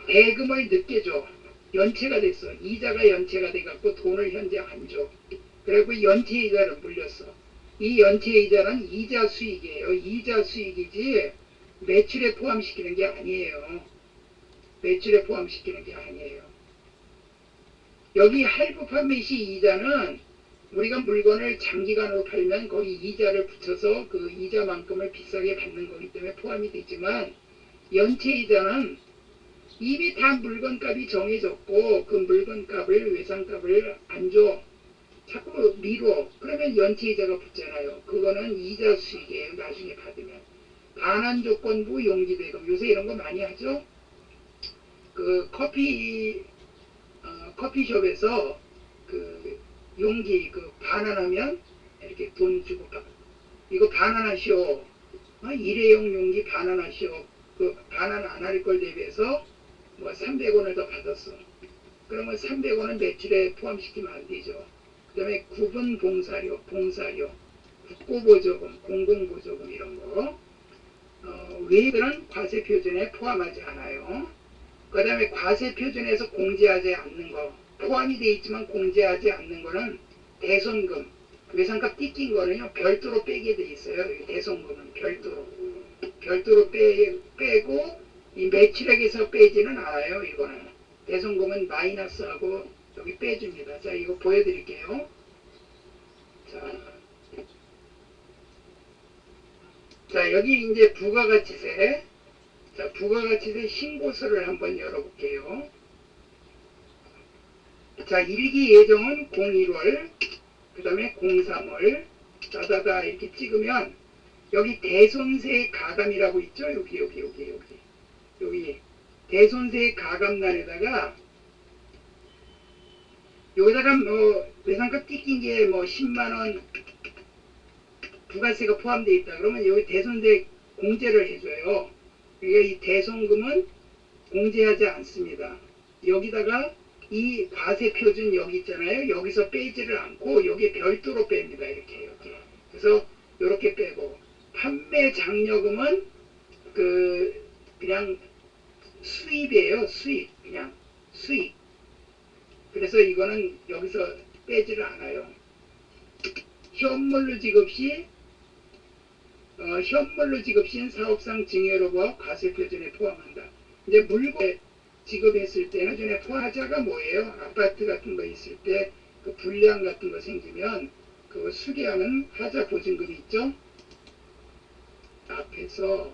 대금을 늦게 줘. 연체가 됐어. 이자가 연체가 돼갖고 돈을 현재 안 줘. 그리고 연체이자를 물렸어. 이 연체이자는 이자 수익이에요. 이자 수익이지 매출에 포함시키는 게 아니에요. 매출에 포함시키는 게 아니에요. 여기 할부 판매 시 이자는 우리가 물건을 장기간으로 팔면 거기 이자를 붙여서 그 이자만큼을 비싸게 받는 거기 때문에 포함이 되지만, 연체이자는 이미 다 물건값이 정해졌고 그 물건값을 외상값을 안 줘. 자꾸 미뤄. 그러면 연체이자가 붙잖아요. 그거는 이자 수익이에요. 나중에 받으면. 반환조건부 용기대금. 요새 이런 거 많이 하죠. 그 커피숍에서 그 용기 그 반환하면 이렇게 돈 주고 이거 반환하시오. 일회용 용기 반환하시오. 그 반환 안 할 걸 대비해서 뭐 300원을 더 받았어. 그러면 300원은 매출에 포함시키면 안 되죠. 그 다음에 구분 봉사료, 국고보조금, 공공보조금 이런 거. 외들은 과세표준에 포함하지 않아요. 그 다음에 과세표준에서 공제하지 않는 거, 포함이 되어 있지만 공제하지 않는 거는 대손금, 외상값 띠낀 거는요 별도로 빼게 돼 있어요. 대손금은 별도로 빼고 이 매출액에서 빼지는 않아요. 이거는 대손금은 마이너스하고 여기 빼줍니다. 자, 이거 보여드릴게요. 자, 여기 이제 부가가치세. 자, 부가가치세 신고서를 한번 열어볼게요. 자, 일기 예정은 01월, 그 다음에 03월, 따다다 이렇게 찍으면 여기 대손세 가감이라고 있죠? 여기 대손세 가감란에다가 여기다가 뭐 외상값 띠낀 게 뭐 10만원 부가세가 포함되어 있다. 그러면 여기 대손세 공제를 해줘요. 그러니까 이 대손금은 공제하지 않습니다. 여기다가 이 과세표준 여기 있잖아요. 여기서 빼지를 않고 여기에 별도로 뺍니다. 이렇게. 그래서 이렇게 빼고, 판매 장려금은 그냥 수입이에요. 그냥 수입. 그래서 이거는 여기서 빼지를 않아요. 현물로 지급 시인 사업상 증여로부와 과세표준에 포함한다. 이제 물건 지급했을 때는 전에 포하자가 뭐예요? 아파트 같은 거 있을 때 그 불량 같은 거 생기면 그거 수리하는 하자 보증금이 있죠? 앞에서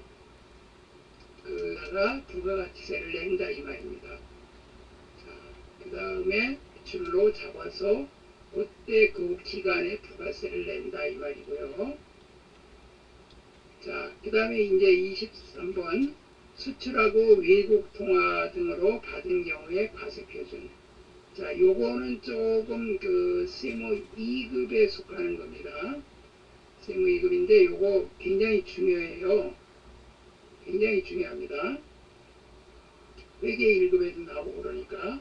그가 부가가치세를 낸다 이 말입니다. 그 다음에 매출로 잡아서 그때 그 기간에 부가세를 낸다 이 말이고요. 자, 그 다음에 이제 23번 수출하고 외국 통화 등으로 받은 경우에 과세표준. 자, 요거는 조금 그 세무 2급에 속하는 겁니다. 세무 2급인데 요거 굉장히 중요해요. 굉장히 중요합니다. 회계 1급에도 나오고 그러니까.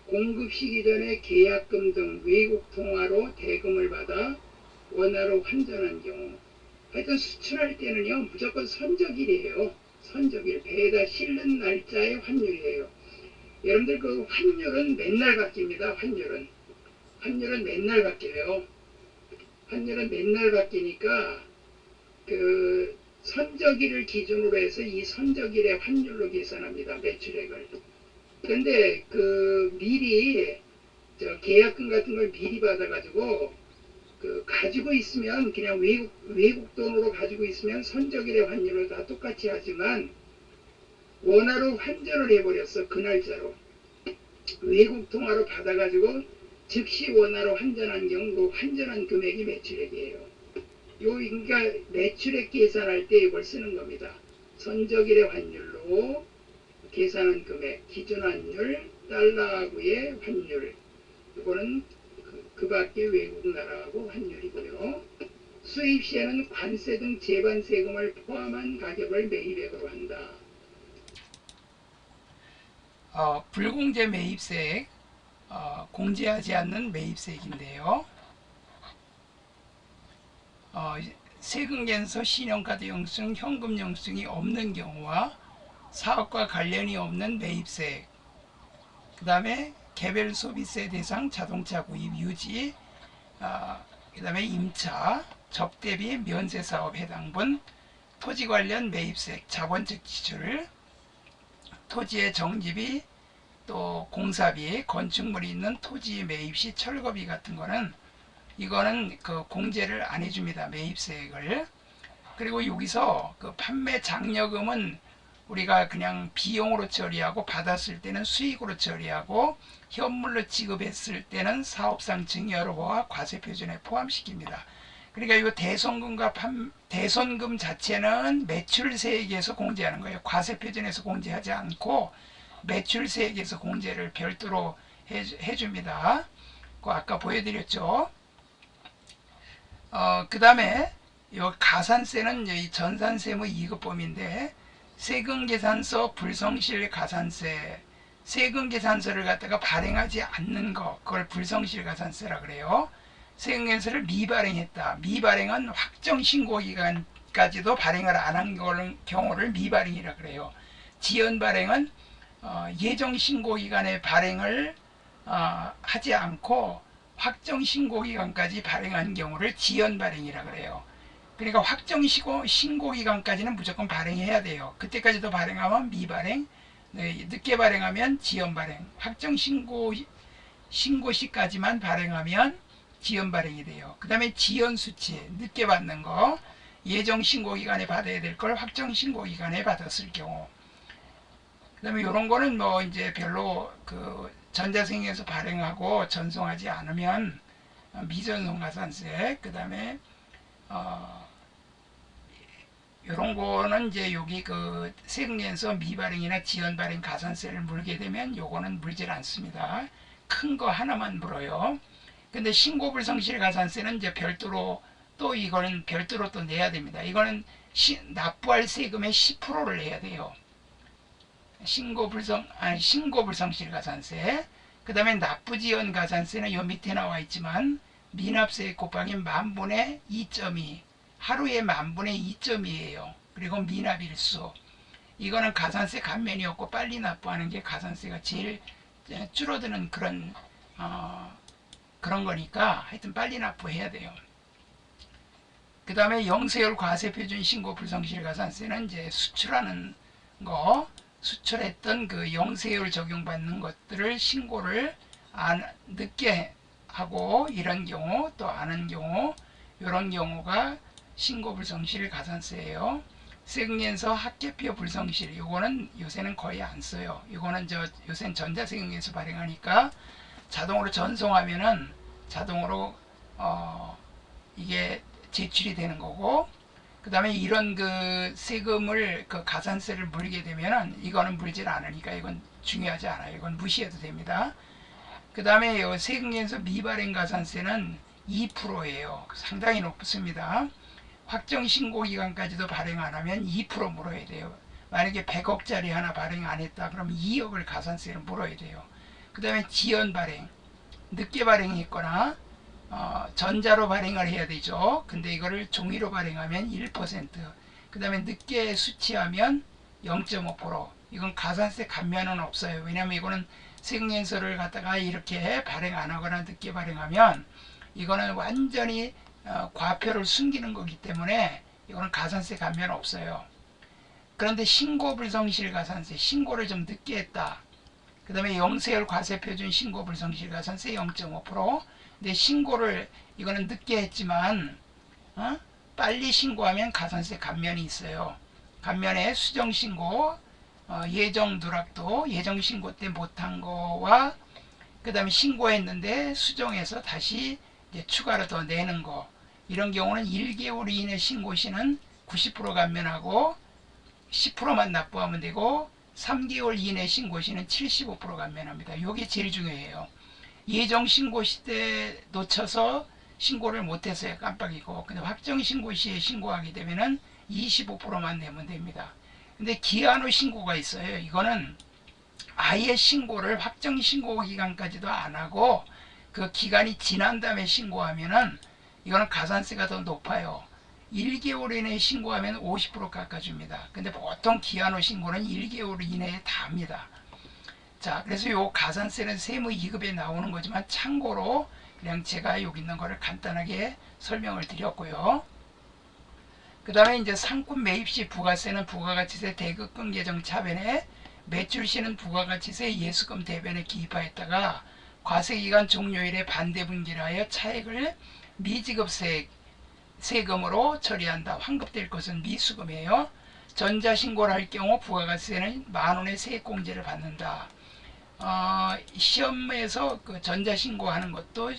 공급 시기 전에 계약금 등 외국 통화로 대금을 받아 원화로 환전한 경우, 하여튼 수출할 때는요 무조건 선적일이에요. 선적일, 배에다 실는 날짜의 환율이에요. 여러분들 그 환율은 맨날 바뀝니다. 환율은 맨날 바뀌어요. 환율은 맨날 바뀌니까 그 선적일을 기준으로 해서 이 선적일의 환율로 계산합니다. 매출액을. 그런데 그 미리 계약금 같은 걸 미리 받아가지고 그 가지고 있으면 그냥 외국 돈으로 가지고 있으면 선적일의 환율을 다 똑같이 하지만 원화로 환전을 해버렸어. 그 날짜로 외국 통화로 받아가지고 즉시 원화로 환전한 경우 그 환전한 금액이 매출액이에요. 그러니까 매출액 계산할 때 이걸 쓰는 겁니다. 선적일의 환율로 계산한 금액, 기준 환율, 달러하고의 환율. 이거는 그 밖에 외국 나라하고 환율이고요. 수입 시에는 관세 등 재반 세금을 포함한 가격을 매입액으로 한다. 불공제 매입세액, 공제하지 않는 매입세액인데요. 세금계에서 신용카드 영수증, 현금 영수증이 없는 경우와 사업과 관련이 없는 매입세액, 그 다음에 개별 소비세 대상 자동차 구입 유지, 그 다음에 임차, 접대비, 면세사업 해당분, 토지 관련 매입세액, 자본적 지출, 토지의 정지비, 또 공사비, 건축물이 있는 토지 매입 시 철거비 같은 거는 이거는 그 공제를 안 해줍니다. 매입세액을. 그리고 여기서 그 판매 장려금은 우리가 그냥 비용으로 처리하고 받았을 때는 수익으로 처리하고 현물로 지급했을 때는 사업상 증여로와 과세표준에 포함시킵니다. 그러니까 이 대손금과 대손금 자체는 매출세액에서 공제하는 거예요. 과세표준에서 공제하지 않고 매출세액에서 공제를 별도로 해줍니다. 아까 보여드렸죠. 그 다음에 이 가산세는 이 전산세무 2급범인데 세금계산서 불성실 가산세, 세금계산서를 갖다가 발행하지 않는 거, 그걸 불성실 가산세라 그래요. 세금계산서를 미발행했다. 미발행은 확정신고기간까지도 발행을 안 한 경우를 미발행이라 그래요. 지연발행은 예정신고기간에 발행을 하지 않고 확정신고기간까지 발행한 경우를 지연발행이라 그래요. 그러니까 확정신고기간까지는 무조건 발행해야 돼요. 그때까지도 발행하면 미발행, 늦게 발행하면 지연발행, 확정신고시까지만 발행하면 지연발행이 돼요. 그 다음에 지연수치, 늦게 받는 거, 예정신고기간에 받아야 될 걸 확정신고기간에 받았을 경우. 그 다음에 이런 거는 뭐 이제 별로 그 전자생에서 발행하고 전송하지 않으면 미전송가산세, 그 다음에 이런 거는 이제 여기 그 세금계에서 미발행이나 지연발행 가산세를 물게 되면 요거는 물질 않습니다. 큰 거 하나만 물어요. 근데 신고불성실 가산세는 이제 별도로 또 이거는 별도로 또 내야 됩니다. 이거는 납부할 세금의 10%를 내야 돼요. 신고불성실 가산세. 그 다음에 납부지연 가산세는 요 밑에 나와 있지만 미납세액 곱하기 만분의 2.2, 하루에 만분의 2.2예요. 그리고 미납일수. 이거는 가산세 감면이 없고 빨리 납부하는 게 가산세가 제일 줄어드는 그런 거니까 하여튼 빨리 납부해야 돼요. 그 다음에 영세율 과세표준 신고 불성실 가산세는 이제 수출하는 거, 수출했던 그 영세율 적용받는 것들을 신고를 늦게 하고 이런 경우, 또 안 한 경우, 이런 경우가 신고 불성실 가산세예요. 세금계에서 합계표 불성실, 요거는 요새는 거의 안 써요. 요거는 요새는 전자세금계에서 발행하니까 자동으로 전송하면은 자동으로 이게 제출이 되는 거고, 그 다음에 이런 그 세금을 그 가산세를 물게 되면은 이거는 물질 않으니까 이건 중요하지 않아요. 이건 무시해도 됩니다. 그 다음에 세금계에서 미발행 가산세는 2%예요. 상당히 높습니다. 확정신고기간까지도 발행 안 하면 2% 물어야 돼요. 만약에 100억짜리 하나 발행 안 했다 그러면 2억을 가산세를 물어야 돼요. 그 다음에 지연발행, 늦게 발행했거나 전자로 발행을 해야 되죠. 근데 이거를 종이로 발행하면 1%, 그 다음에 늦게 수취하면 0.5%. 이건 가산세 감면은 없어요. 왜냐하면 이거는 세금연서를 갖다가 이렇게 발행 안 하거나 늦게 발행하면 이거는 완전히 과표를 숨기는 거기 때문에 이거는 가산세 감면 없어요. 그런데 신고 불성실 가산세, 신고를 좀 늦게 했다. 그 다음에 영세율 과세표준 신고 불성실 가산세 0.5%. 근데 신고를 이거는 늦게 했지만 빨리 신고하면 가산세 감면이 있어요. 감면에 수정신고, 예정 누락도, 예정신고 때 못한 거와 그 다음에 신고했는데 수정해서 다시 이제 추가로 더 내는 거, 이런 경우는 1개월 이내 신고 시는 90% 감면하고 10%만 납부하면 되고 3개월 이내 신고 시는 75% 감면합니다. 이게 제일 중요해요. 예정 신고 시 때 놓쳐서 신고를 못해서요, 깜빡이고. 근데 확정 신고 시에 신고하게 되면은 25%만 내면 됩니다. 근데 기한 후 신고가 있어요. 이거는 아예 신고를 확정 신고 기간까지도 안 하고 그 기간이 지난 다음에 신고하면은 이거는 가산세가 더 높아요. 1개월 이내에 신고하면 50% 깎아줍니다. 근데 보통 기한 후 신고는 1개월 이내에 다 합니다. 자, 그래서 요 가산세는 세무 2급에 나오는 거지만 참고로 그냥 제가 여기 있는 거를 간단하게 설명을 드렸고요. 그 다음에 이제 상품 매입 시 부가세는 부가가치세 대급금 계정 차변에, 매출 시는 부가가치세 예수금 대변에 기입하였다가 과세기간 종료일에 반대분기를 하여 차액을 미지급 세금으로 처리한다. 환급될 것은 미수금이에요. 전자신고를 할 경우 부가가치세는 만원의 세액공제를 받는다. 시험에서 그 전자신고하는 것도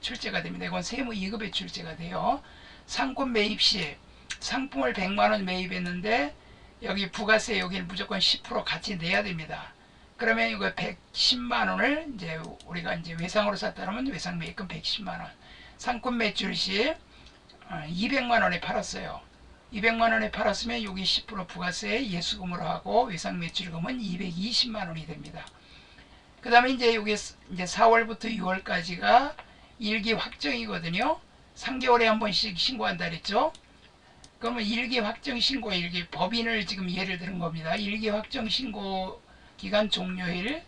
출제가 됩니다. 이건 세무 2급에 출제가 돼요. 상품 매입 시 상품을 100만원 매입했는데 여기 부가세 여기는 무조건 10% 같이 내야 됩니다. 그러면 이거 110만원을 이제 우리가 이제 외상으로 샀다면 외상 매입금 110만원. 상품 매출 시 200만원에 팔았어요. 200만원에 팔았으면 여기 10% 부가세 예수금으로 하고 외상 매출금은 220만원이 됩니다. 그 다음에 이제 여기 이제 4월부터 6월까지가 일기 확정이거든요. 3개월에 한 번씩 신고한다 그랬죠. 그러면 일기 확정 신고 일기 법인을 지금 예를 드는 겁니다. 일기 확정 신고 기간 종료일.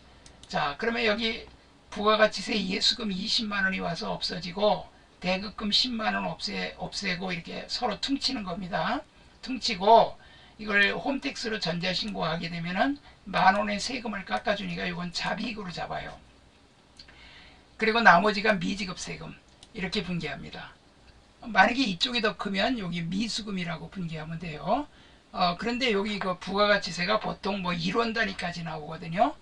자, 그러면 여기 부가가치세 예수금 20만원이 와서 없어지고 대급금 10만원 없애고 이렇게 서로 퉁치는 겁니다. 퉁치고 이걸 홈택스로 전자신고하게 되면은 만원의 세금을 깎아주니까 이건 자비익으로 잡아요. 그리고 나머지가 미지급 세금 이렇게 분기합니다. 만약에 이쪽이 더 크면 여기 미수금이라고 분기하면 돼요. 그런데 여기 그 부가가치세가 보통 뭐 1원 단위까지 나오거든요.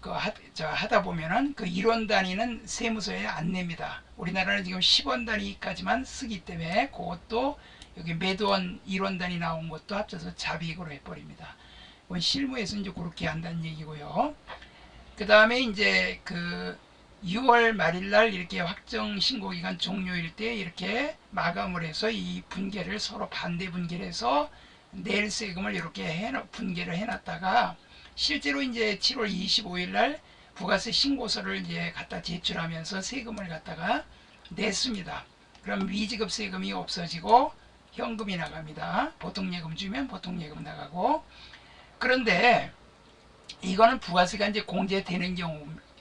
하다 보면은 그 1원 단위는 세무서에 안 냅니다. 우리나라는 지금 10원 단위까지만 쓰기 때문에 그것도 여기 매도원 1원 단위 나온 것도 합쳐서 자비익으로 해버립니다. 이건 실무에서 이제 그렇게 한다는 얘기고요. 그 다음에 이제 그 6월 말일날 이렇게 확정 신고기간 종료일 때 이렇게 마감을 해서 이 분계를 서로 반대 분계를 해서 낼 세금을 이렇게 분계를 해놨다가 실제로 이제 7월 25일 날 부가세 신고서를 이제 갖다 제출하면서 세금을 갖다가 냈습니다. 그럼 미지급 세금이 없어지고 현금이 나갑니다. 보통예금 주면 보통예금 나가고. 그런데 이거는 부가세가 이제 공제되는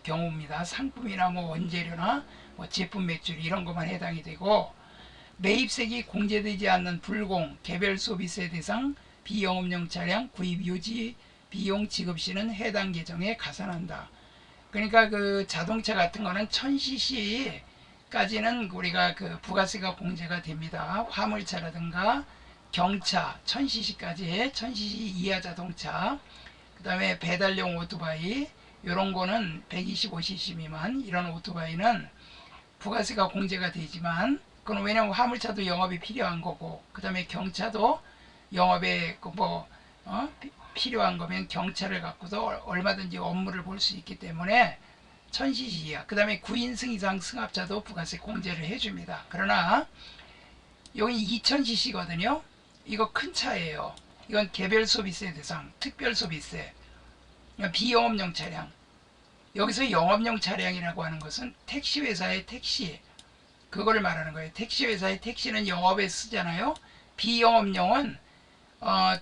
경우입니다. 상품이나 뭐 원재료나 뭐 제품 매출 이런 것만 해당이 되고, 매입세액이 공제되지 않는 불공, 개별 소비세 대상, 비영업용 차량, 구입 유지 비용 지급 시는 해당 계정에 가산한다. 그러니까 그 자동차 같은 거는 1000cc까지는 우리가 그 부가세가 공제가 됩니다. 화물차라든가 경차 1000cc까지, 1000cc 이하 자동차, 그 다음에 배달용 오토바이 이런 거는 125cc 미만 이런 오토바이는 부가세가 공제가 되지만, 그건 왜냐면 화물차도 영업이 필요한 거고, 그 다음에 경차도 영업에 필요한 거면 경차를 갖고도 얼마든지 업무를 볼 수 있기 때문에 1000cc 이하, 그 다음에 9인승 이상 승합차도 부가세 공제를 해줍니다. 그러나 여기 2000cc거든요. 이거 큰 차예요. 이건 개별 소비세 대상, 특별 소비세, 비영업용 차량. 여기서 영업용 차량이라고 하는 것은 택시 회사의 택시, 그걸 말하는 거예요. 택시회사의 택시는 영업에 쓰잖아요. 비영업용은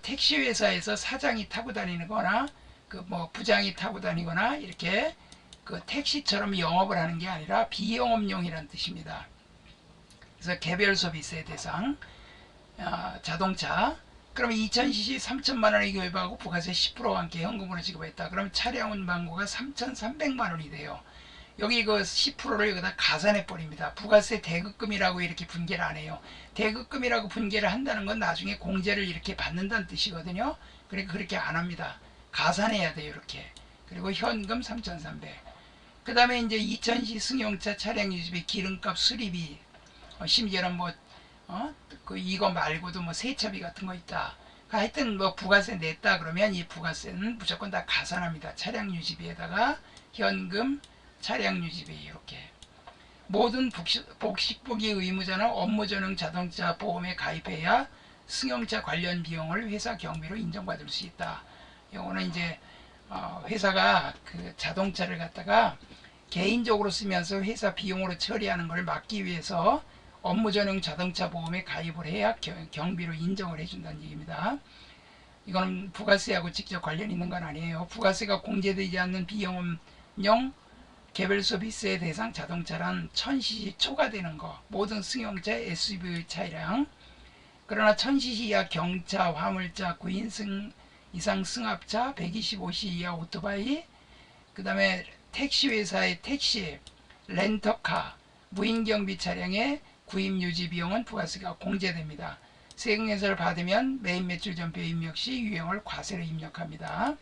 택시회사에서 사장이 타고 다니는 거나 그 뭐 부장이 타고 다니거나 이렇게 그 택시처럼 영업을 하는 게 아니라 비영업용이라는 뜻입니다. 그래서 개별 소비세 대상 자동차 그러면 2000cc 3천만 원이 교입하고 부가세 10%와 함께 현금으로 지급했다. 그러면 차량 운반고가 3,300만 원이 돼요. 여기 그 10%를 여기다 가산해 버립니다. 부가세 대급금이라고 이렇게 분개를 안 해요. 대급금이라고 분개를 한다는 건 나중에 공제를 이렇게 받는다는 뜻이거든요. 그러니까 그렇게 안 합니다. 가산해야 돼요. 이렇게. 그리고 현금 3,300. 그 다음에 이제 2000cc 승용차 차량 유지비, 기름값, 수리비, 심지어는 뭐 그 이거 말고도 뭐 세차비 같은 거 있다. 하여튼 뭐 부가세 냈다 그러면 이 부가세는 무조건 다 가산합니다. 차량 유지비에다가 현금, 차량 유지비 이렇게. 모든 복식복이 의무자나 업무전용 자동차 보험에 가입해야 승용차 관련 비용을 회사 경비로 인정받을 수 있다. 요거는 이제 회사가 그 자동차를 갖다가 개인적으로 쓰면서 회사 비용으로 처리하는 걸 막기 위해서 업무전용 자동차 보험에 가입을 해야 경비로 인정을 해준다는 얘기입니다. 이거는 부가세하고 직접 관련 있는 건 아니에요. 부가세가 공제되지 않는 비영업용 개별 소비세 대상 자동차란 1000cc 초과되는 거, 모든 승용차, SUV 차량. 그러나 1000cc 이하 경차, 화물차, 9인 이상 승합차, 125cc 이하 오토바이, 그 다음에 택시회사의 택시, 렌터카, 무인경비 차량의 구입 유지 비용은 부가세가 공제됩니다. 세금 혜택을 받으면 메인 매출 전표 입력 시 유형을 과세로 입력합니다.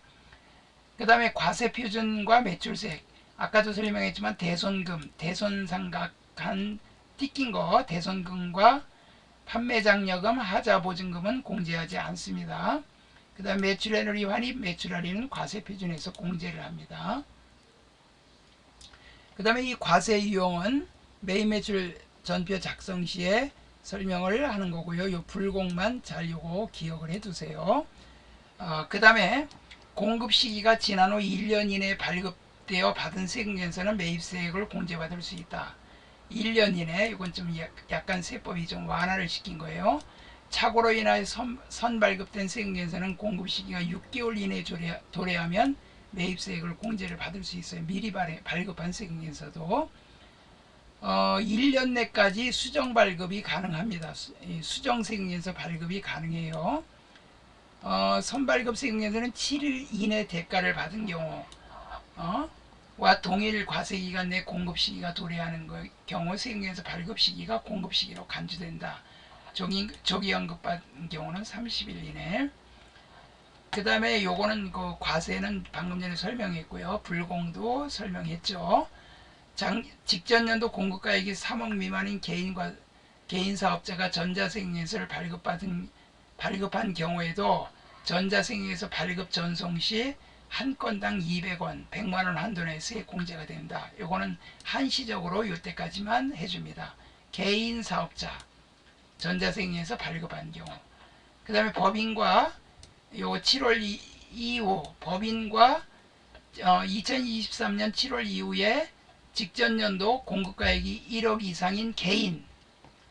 그 다음에 과세 표준과 매출세, 아까도 설명했지만 대손금, 대손상각한 띠낀 거, 대손금과 판매장려금, 하자보증금은 공제하지 않습니다. 그 다음 매출에너리 환입, 매출할인은 과세 표준에서 공제를 합니다. 그 다음에 이 과세 유형은 메인 매출 전표 작성 시에 설명을 하는 거고요. 요 불공만 잘 요거 기억을 해두세요. 그 다음에 공급 시기가 지난 후 1년 이내에 발급되어 받은 세금에서는 매입세액을 공제받을 수 있다. 1년 이내, 이건 좀 약간 세법이 좀 완화를 시킨 거예요. 착오로 인하여 선발급된 세금에서는 공급 시기가 6개월 이내에 도래하면 매입세액을 공제를 받을 수 있어요. 미리 발급한 세금에서도 1년 내까지 수정 발급이 가능합니다. 수정 세금에서 발급이 가능해요. 선발급 세금에서는 7일 이내 대가를 받은 경우 와 동일 과세기간 내 공급 시기가 도래하는 경우 세금에서 발급 시기가 공급 시기로 간주된다. 조기 연급받은 경우는 30일 이내. 그 다음에 요거는 그 과세는 방금 전에 설명했고요. 불공도 설명했죠. 직전 연도 공급가액이 3억 미만인 개인 사업자가 전자세금에서를 발급한 경우에도 전자세금에서 발급 전송 시 한 건당 200원, 100만원 한도 내에 세액 공제가 됩니다. 요거는 한시적으로 요때까지만 해줍니다. 개인 사업자 전자세금에서 발급한 경우. 그 다음에 법인과 요 7월 이후 법인과 2023년 7월 이후에 직전 연도 공급가액이 1억 이상인 개인,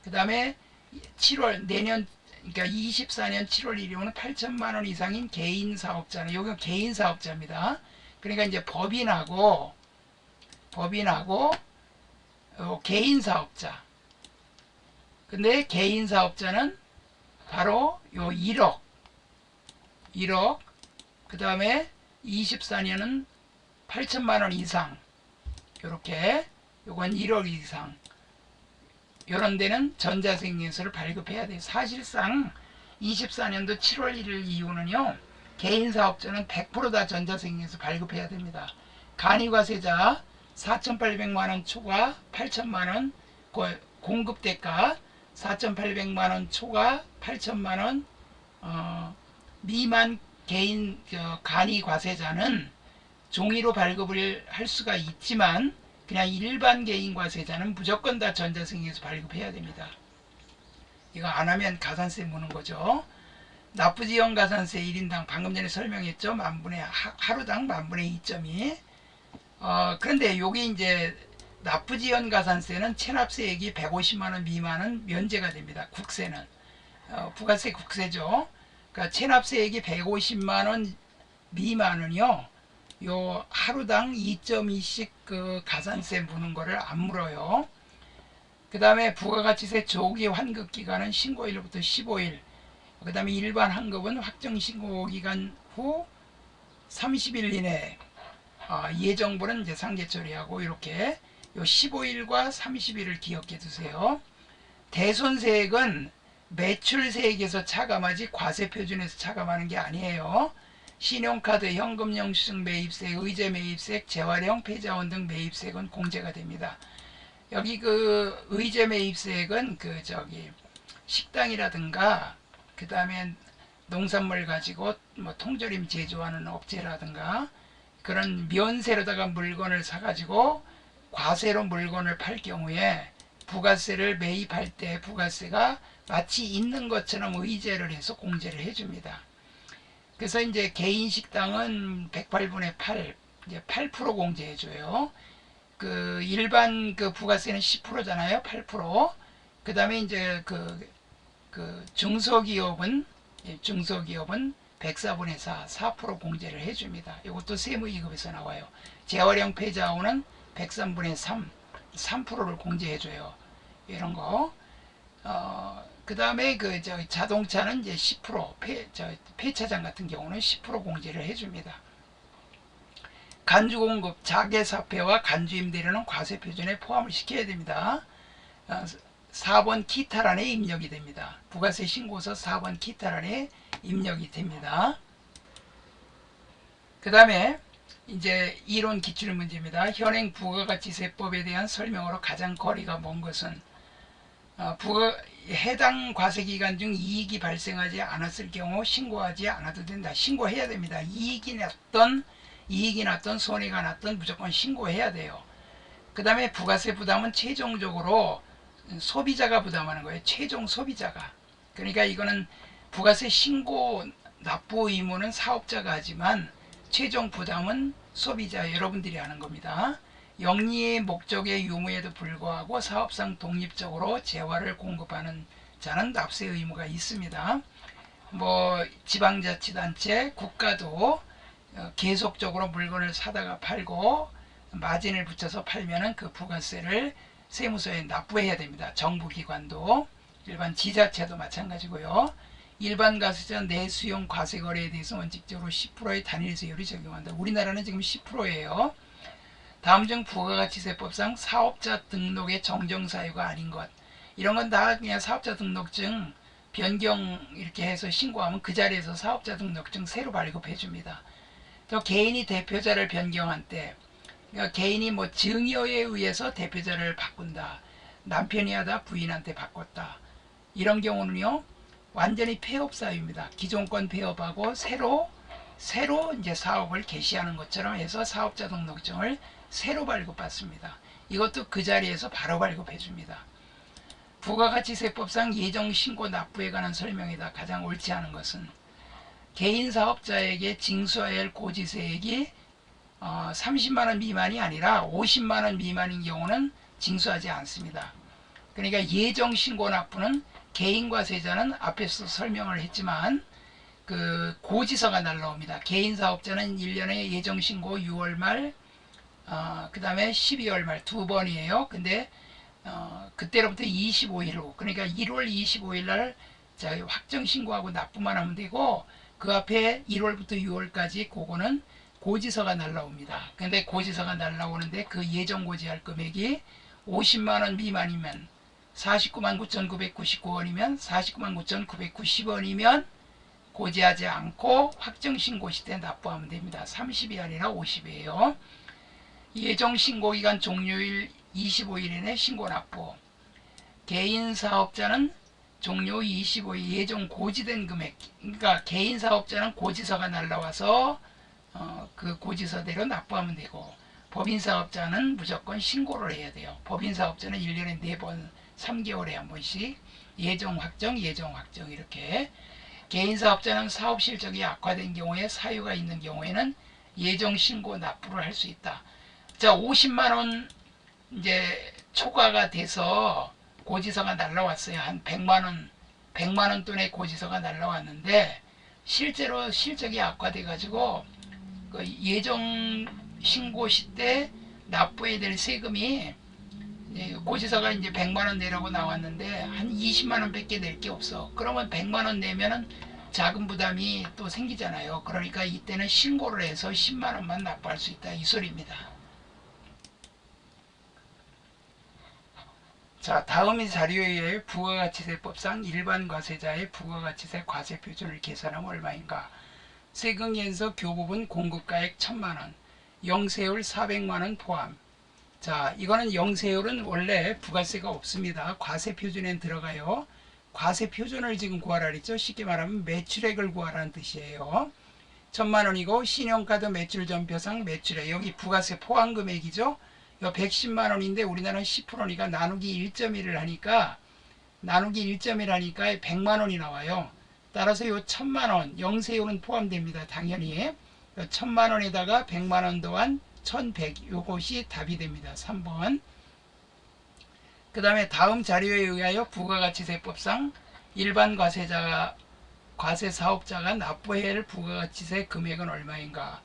그 다음에 7월 내년 그러니까 24년 7월 1일 이후는 8천만 원 이상인 개인 사업자는 여기가 개인 사업자입니다. 그러니까 이제 법인하고 개인 사업자. 근데 개인 사업자는 바로 요 1억 그 다음에 24년은 8천만 원 이상 요렇게 요건 1억 이상 요런 데는 전자세금에서를 발급해야 돼요. 사실상 24년도 7월 1일 이후는요 개인 사업자는 100% 다 전자세금에서 발급해야 됩니다. 간이과세자 4,800만원 초과 8천만원 공급대가 4,800만원 초과 8천만원 미만 개인 간이과세자는 종이로 발급을 할 수가 있지만 그냥 일반 개인 과세자는 무조건 다 전자세금에서 발급해야 됩니다. 이거 안 하면 가산세 무는 거죠. 납부지형 가산세 1인당 방금 전에 설명했죠. 하루당 만분의 2.2. 그런데 요게 이제 납부지연 가산세는 체납세액이 150만원 미만은 면제가 됩니다. 국세는 부가세 국세죠. 그러니까 체납세액이 150만원 미만은요, 요 하루당 2.2씩 그 가산세 무는 거를 안 물어요. 그 다음에 부가가치세 조기 환급 기간은 신고일로부터 15일, 그 다음에 일반 환급은 확정 신고 기간 후 30일 이내, 예정분은 이제 상계 처리하고, 이렇게 요 15일과 30일을 기억해 두세요. 대손세액은 매출세액에서 차감하지 과세표준에서 차감하는 게 아니에요. 신용카드, 현금영수증 매입세, 의제 매입세, 재활용, 폐자원 등 매입세액은 공제가 됩니다. 여기 그 의제 매입세액은 그 저기 식당이라든가 그 다음에 농산물 가지고 뭐 통조림 제조하는 업체라든가 그런 면세로다가 물건을 사가지고 과세로 물건을 팔 경우에 부가세를 매입할 때 부가세가 마치 있는 것처럼 의제를 해서 공제를 해줍니다. 그래서 이제 개인 식당은 108분의 8, 이제 8% 공제해줘요. 그 일반 그 부가세는 10%잖아요. 8%. 그 다음에 이제 그 중소기업은 104분의 4, 4% 공제를 해줍니다. 이것도 세무이급에서 나와요. 재활용 폐자원은 103분의 3, 3%를 공제해줘요. 이런 거. 그 다음에 그 자동차는 이제 10%, 폐차장 같은 경우는 10% 공제를 해줍니다. 간주공급, 자계사폐와 간주임대료는 과세표준에 포함을 시켜야 됩니다. 4번 기타란에 입력이 됩니다. 부가세 신고서 4번 기타란에 입력이 됩니다. 그 다음에 이제 이론 기출문제입니다. 현행 부가가치세법에 대한 설명으로 가장 거리가 먼 것은 해당 과세기간 중 이익이 발생하지 않았을 경우 신고하지 않아도 된다. 신고해야 됩니다. 이익이 났던 손해가 났던 무조건 신고해야 돼요. 그 다음에 부가세 부담은 최종적으로 소비자가 부담하는 거예요. 최종 소비자가. 그러니까 이거는 부가세 신고 납부 의무는 사업자가 하지만 최종 부담은 소비자 여러분들이 하는 겁니다. 영리의 목적의 유무에도 불구하고 사업상 독립적으로 재화를 공급하는 자는 납세 의무가 있습니다. 뭐 지방자치단체, 국가도 계속적으로 물건을 사다가 팔고 마진을 붙여서 팔면은 그 부가세를 세무서에 납부해야 됩니다. 정부기관도, 일반 지자체도 마찬가지고요. 일반 가세자 내수용 과세거래에 대해서 원칙적으로 10%의 단일세율이 적용한다. 우리나라는 지금 10%예요. 다음 중 부가가치세법상 사업자 등록의 정정사유가 아닌 것, 이런 건 다 그냥 사업자 등록증 변경 이렇게 해서 신고하면 그 자리에서 사업자 등록증 새로 발급해 줍니다. 또 개인이 대표자를 변경한 때, 그러니까 개인이 뭐 증여에 의해서 대표자를 바꾼다, 남편이 하다 부인한테 바꿨다, 이런 경우는요 완전히 폐업 사유입니다. 기존 건 폐업하고 새로 이제 사업을 개시하는 것처럼 해서 사업자 등록증을 새로 발급받습니다. 이것도 그 자리에서 바로 발급해 줍니다. 부가가치세법상 예정신고 납부에 관한 설명이다. 가장 옳지 않은 것은 개인 사업자에게 징수해야 할 고지세액이 30만원 미만이 아니라 50만원 미만인 경우는 징수하지 않습니다. 그러니까 예정신고 납부는 개인과세자는 앞에서 설명을 했지만 그 고지서가 날라옵니다. 개인 사업자는 1년에 예정신고 6월 말, 그 다음에 12월 말 두 번이에요. 근데 그때로부터 25일 후, 그러니까 1월 25일 날 확정신고하고 납부만 하면 되고, 그 앞에 1월부터 6월까지 그거는 고지서가 날라옵니다. 근데 고지서가 날라오는데 그 예정고지할 금액이 50만원 미만이면 49만 9,999원이면 49만 9,990원이면 고지하지 않고 확정신고 시대 납부하면 됩니다. 30이 아니라 50이에요. 예정신고기간 종료일 25일 이내 신고 납부. 개인 사업자는 종료 25일 예정 고지된 금액, 그러니까 개인 사업자는 고지서가 날라와서 그 고지서대로 납부하면 되고, 법인 사업자는 무조건 신고를 해야 돼요. 법인 사업자는 1년에 4번 3개월에 한 번씩 예정 확정 이렇게. 개인 사업자는 사업 실적이 악화된 경우에 사유가 있는 경우에는 예정 신고 납부를 할 수 있다. 자, 50만원 이제 초과가 돼서 고지서가 날라왔어요. 한 100만 원 돈의 고지서가 날라왔는데 실제로 실적이 악화돼 가지고 그 예정 신고 시때 납부해야 될 세금이 고지서가 이제 100만 원 내라고 나왔는데 한 20만 원밖에 낼 게 없어. 그러면 100만 원 내면은 자금 부담이 또 생기잖아요. 그러니까 이때는 신고를 해서 10만 원만 납부할 수 있다 이 소리입니다. 자, 다음이 자료에 의해 부가가치세법상 일반 과세자의 부가가치세 과세표준을 계산하면 얼마인가? 세금에서 교부분 공급가액 1000만원, 영세율 400만원 포함. 자, 이거는 영세율은 원래 부가세가 없습니다. 과세표준에 들어가요. 과세표준을 지금 구하라 그랬죠. 쉽게 말하면 매출액을 구하라는 뜻이에요. 1000만원이고 신용카드 매출전표상 매출액, 여기 부가세 포함 금액이죠. 110만원인데 우리나라는 10%니까 나누기 1.1을 하니까 100만원이 나와요. 따라서 요 1000만원 영세율은 포함됩니다. 당연히 1000만원에다가 100만원 더한 1100, 요것이 답이 됩니다. 3번. 그 다음에 다음 자료에 의하여 부가가치세법상 일반 과세사업자가 납부해야 할 부가가치세 금액은 얼마인가?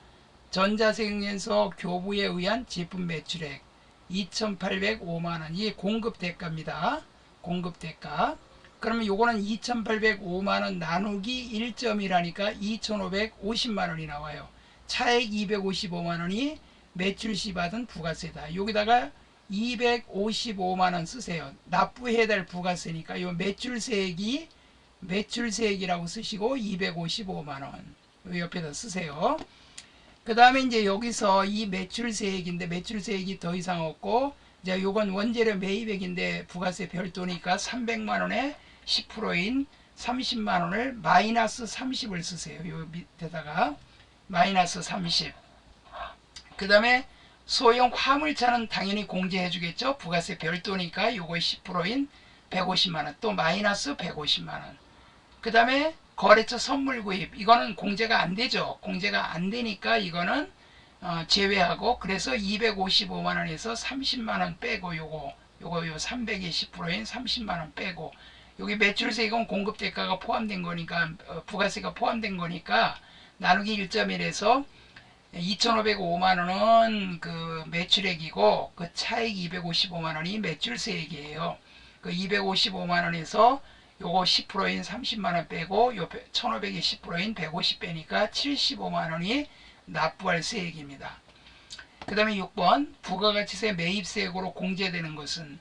전자세금에서 교부에 의한 제품 매출액 2,805만원, 이게 공급대가입니다. 공급대가. 그러면 요거는 2,805만원 나누기 1.1하니까 2,550만원이 나와요. 차액 255만원이 매출시 받은 부가세다. 여기다가 255만원 쓰세요. 납부해야 될 부가세니까 요 매출세액이라고 쓰시고 255만원 요 옆에다 쓰세요. 그 다음에 이제 여기서 이 매출세액인데 매출세액이 더 이상 없고 이제 요건 원재료 매입액인데 부가세 별도니까 300만원에 10%인 30만원을 마이너스 30을 쓰세요. 요 밑에다가 마이너스 30. 그 다음에 소형 화물차는 당연히 공제해 주겠죠. 부가세 별도니까 요거 10%인 150만원 또 마이너스 150만원. 그 다음에 거래처 선물 구입, 이거는 공제가 안 되죠. 공제가 안 되니까 이거는 제외하고, 그래서 255만원에서 30만원 빼고 요거 300의 10%인 30만원 빼고, 여기 매출세금 공급대가가 포함된 거니까 부가세가 포함된 거니까 나누기 1.1에서 2,505만원은 그 매출액이고 그 차액 255만원이 매출세액이에요. 그 255만원에서 요거 10%인 30만원 빼고 요 1,500의 10%인 150 빼니까 75만원이 납부할 세액입니다. 그 다음에 6번 부가가치세 매입세액으로 공제되는 것은,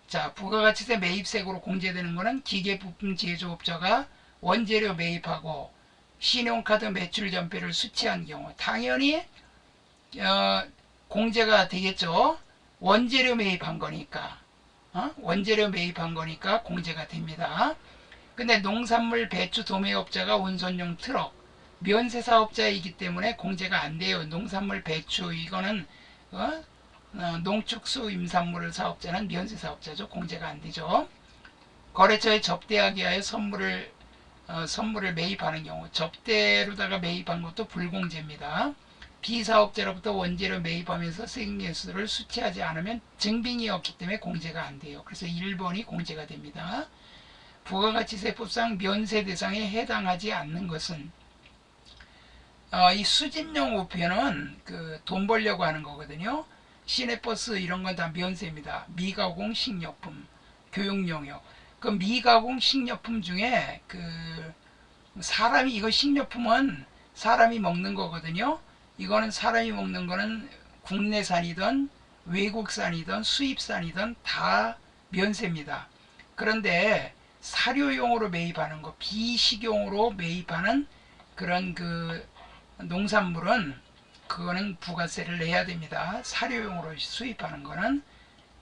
자, 부가가치세 매입세액으로 공제되는 것은 기계부품 제조업자가 원재료 매입하고 신용카드 매출 전표를 수취한 경우 당연히 공제가 되겠죠. 원재료 매입한 거니까 원재료 매입한 거니까 공제가 됩니다. 근데 농산물 배추 도매업자가 운송용 트럭 면세사업자이기 때문에 공제가 안 돼요. 농산물 배추 이거는 농축수 임산물 사업자는 면세사업자죠. 공제가 안 되죠. 거래처에 접대하기 위하여 선물을 매입하는 경우 접대로다가 매입한 것도 불공제입니다. 비사업자로부터 원재료 매입하면서 세금계수를 수취하지 않으면 증빙이 없기 때문에 공제가 안 돼요. 그래서 1번이 공제가 됩니다. 부가가치세법상 면세 대상에 해당하지 않는 것은, 이 수집용 우편은 그 돈 벌려고 하는 거거든요. 시내버스 이런 건 다 면세입니다. 미가공 식료품, 교육용역. 그 미가공 식료품 중에 그 사람이, 이거 식료품은 사람이 먹는 거거든요. 이거는 사람이 먹는 거는 국내산이든 외국산이든 수입산이든 다 면세입니다. 그런데 사료용으로 매입하는 거, 비식용으로 매입하는 그런 그 농산물은 그거는 부가세를 내야 됩니다. 사료용으로 수입하는 거는,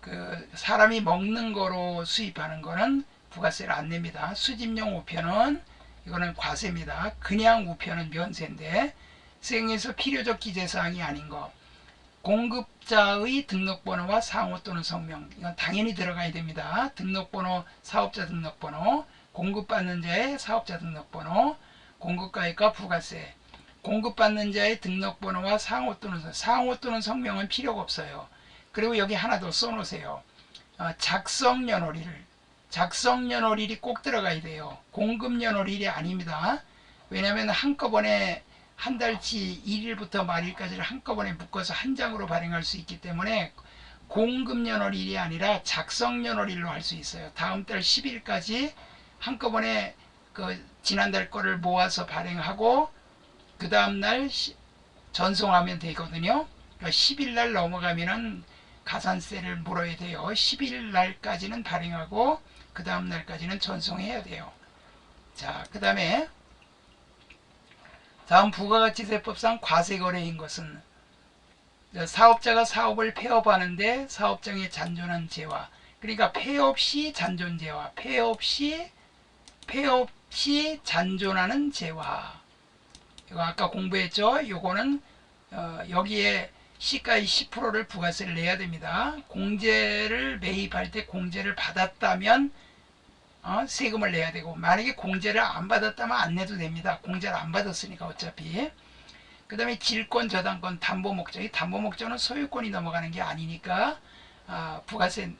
그 사람이 먹는 거로 수입하는 거는 부가세를 안 냅니다. 수집용 우편은 이거는 과세입니다. 그냥 우편은 면세인데, 세금에서 필요적 기재사항이 아닌 거, 공급자의 등록번호와 상호 또는 성명, 이건 당연히 들어가야 됩니다. 등록번호, 사업자 등록번호, 공급받는 자의 사업자 등록번호, 공급가액과 부가세, 공급받는 자의 등록번호와 상호 또는 성명은 필요가 없어요. 그리고 여기 하나 더 써놓으세요. 작성연월일이 꼭 들어가야 돼요. 공급연월일이 아닙니다. 왜냐하면 한꺼번에 한 달치 1일부터 말일까지를 한꺼번에 묶어서 한 장으로 발행할 수 있기 때문에 공급연월일이 아니라 작성연월일로 할 수 있어요. 다음 달 10일까지 한꺼번에 그 지난달 거를 모아서 발행하고 그 다음날 전송하면 되거든요. 그러니까 10일날 넘어가면은 가산세를 물어야 돼요. 10일날까지는 발행하고 그 다음날까지는 전송해야 돼요. 자, 그 다음에 다음 부가가치세법상 과세거래인 것은 사업자가 사업을 폐업하는데 사업장에 잔존한 재화, 그러니까 폐업 시 잔존재화, 폐업 시 잔존하는 재화. 이거 아까 공부했죠? 요거는 여기에 시가의 10%를 부가세를 내야 됩니다. 공제를 매입할 때 공제를 받았다면 세금을 내야 되고, 만약에 공제를 안 받았다면 안 내도 됩니다. 공제를 안 받았으니까 어차피. 그 다음에 질권, 저당권, 담보목적. 이 담보목적은 소유권이 넘어가는 게 아니니까 부가세,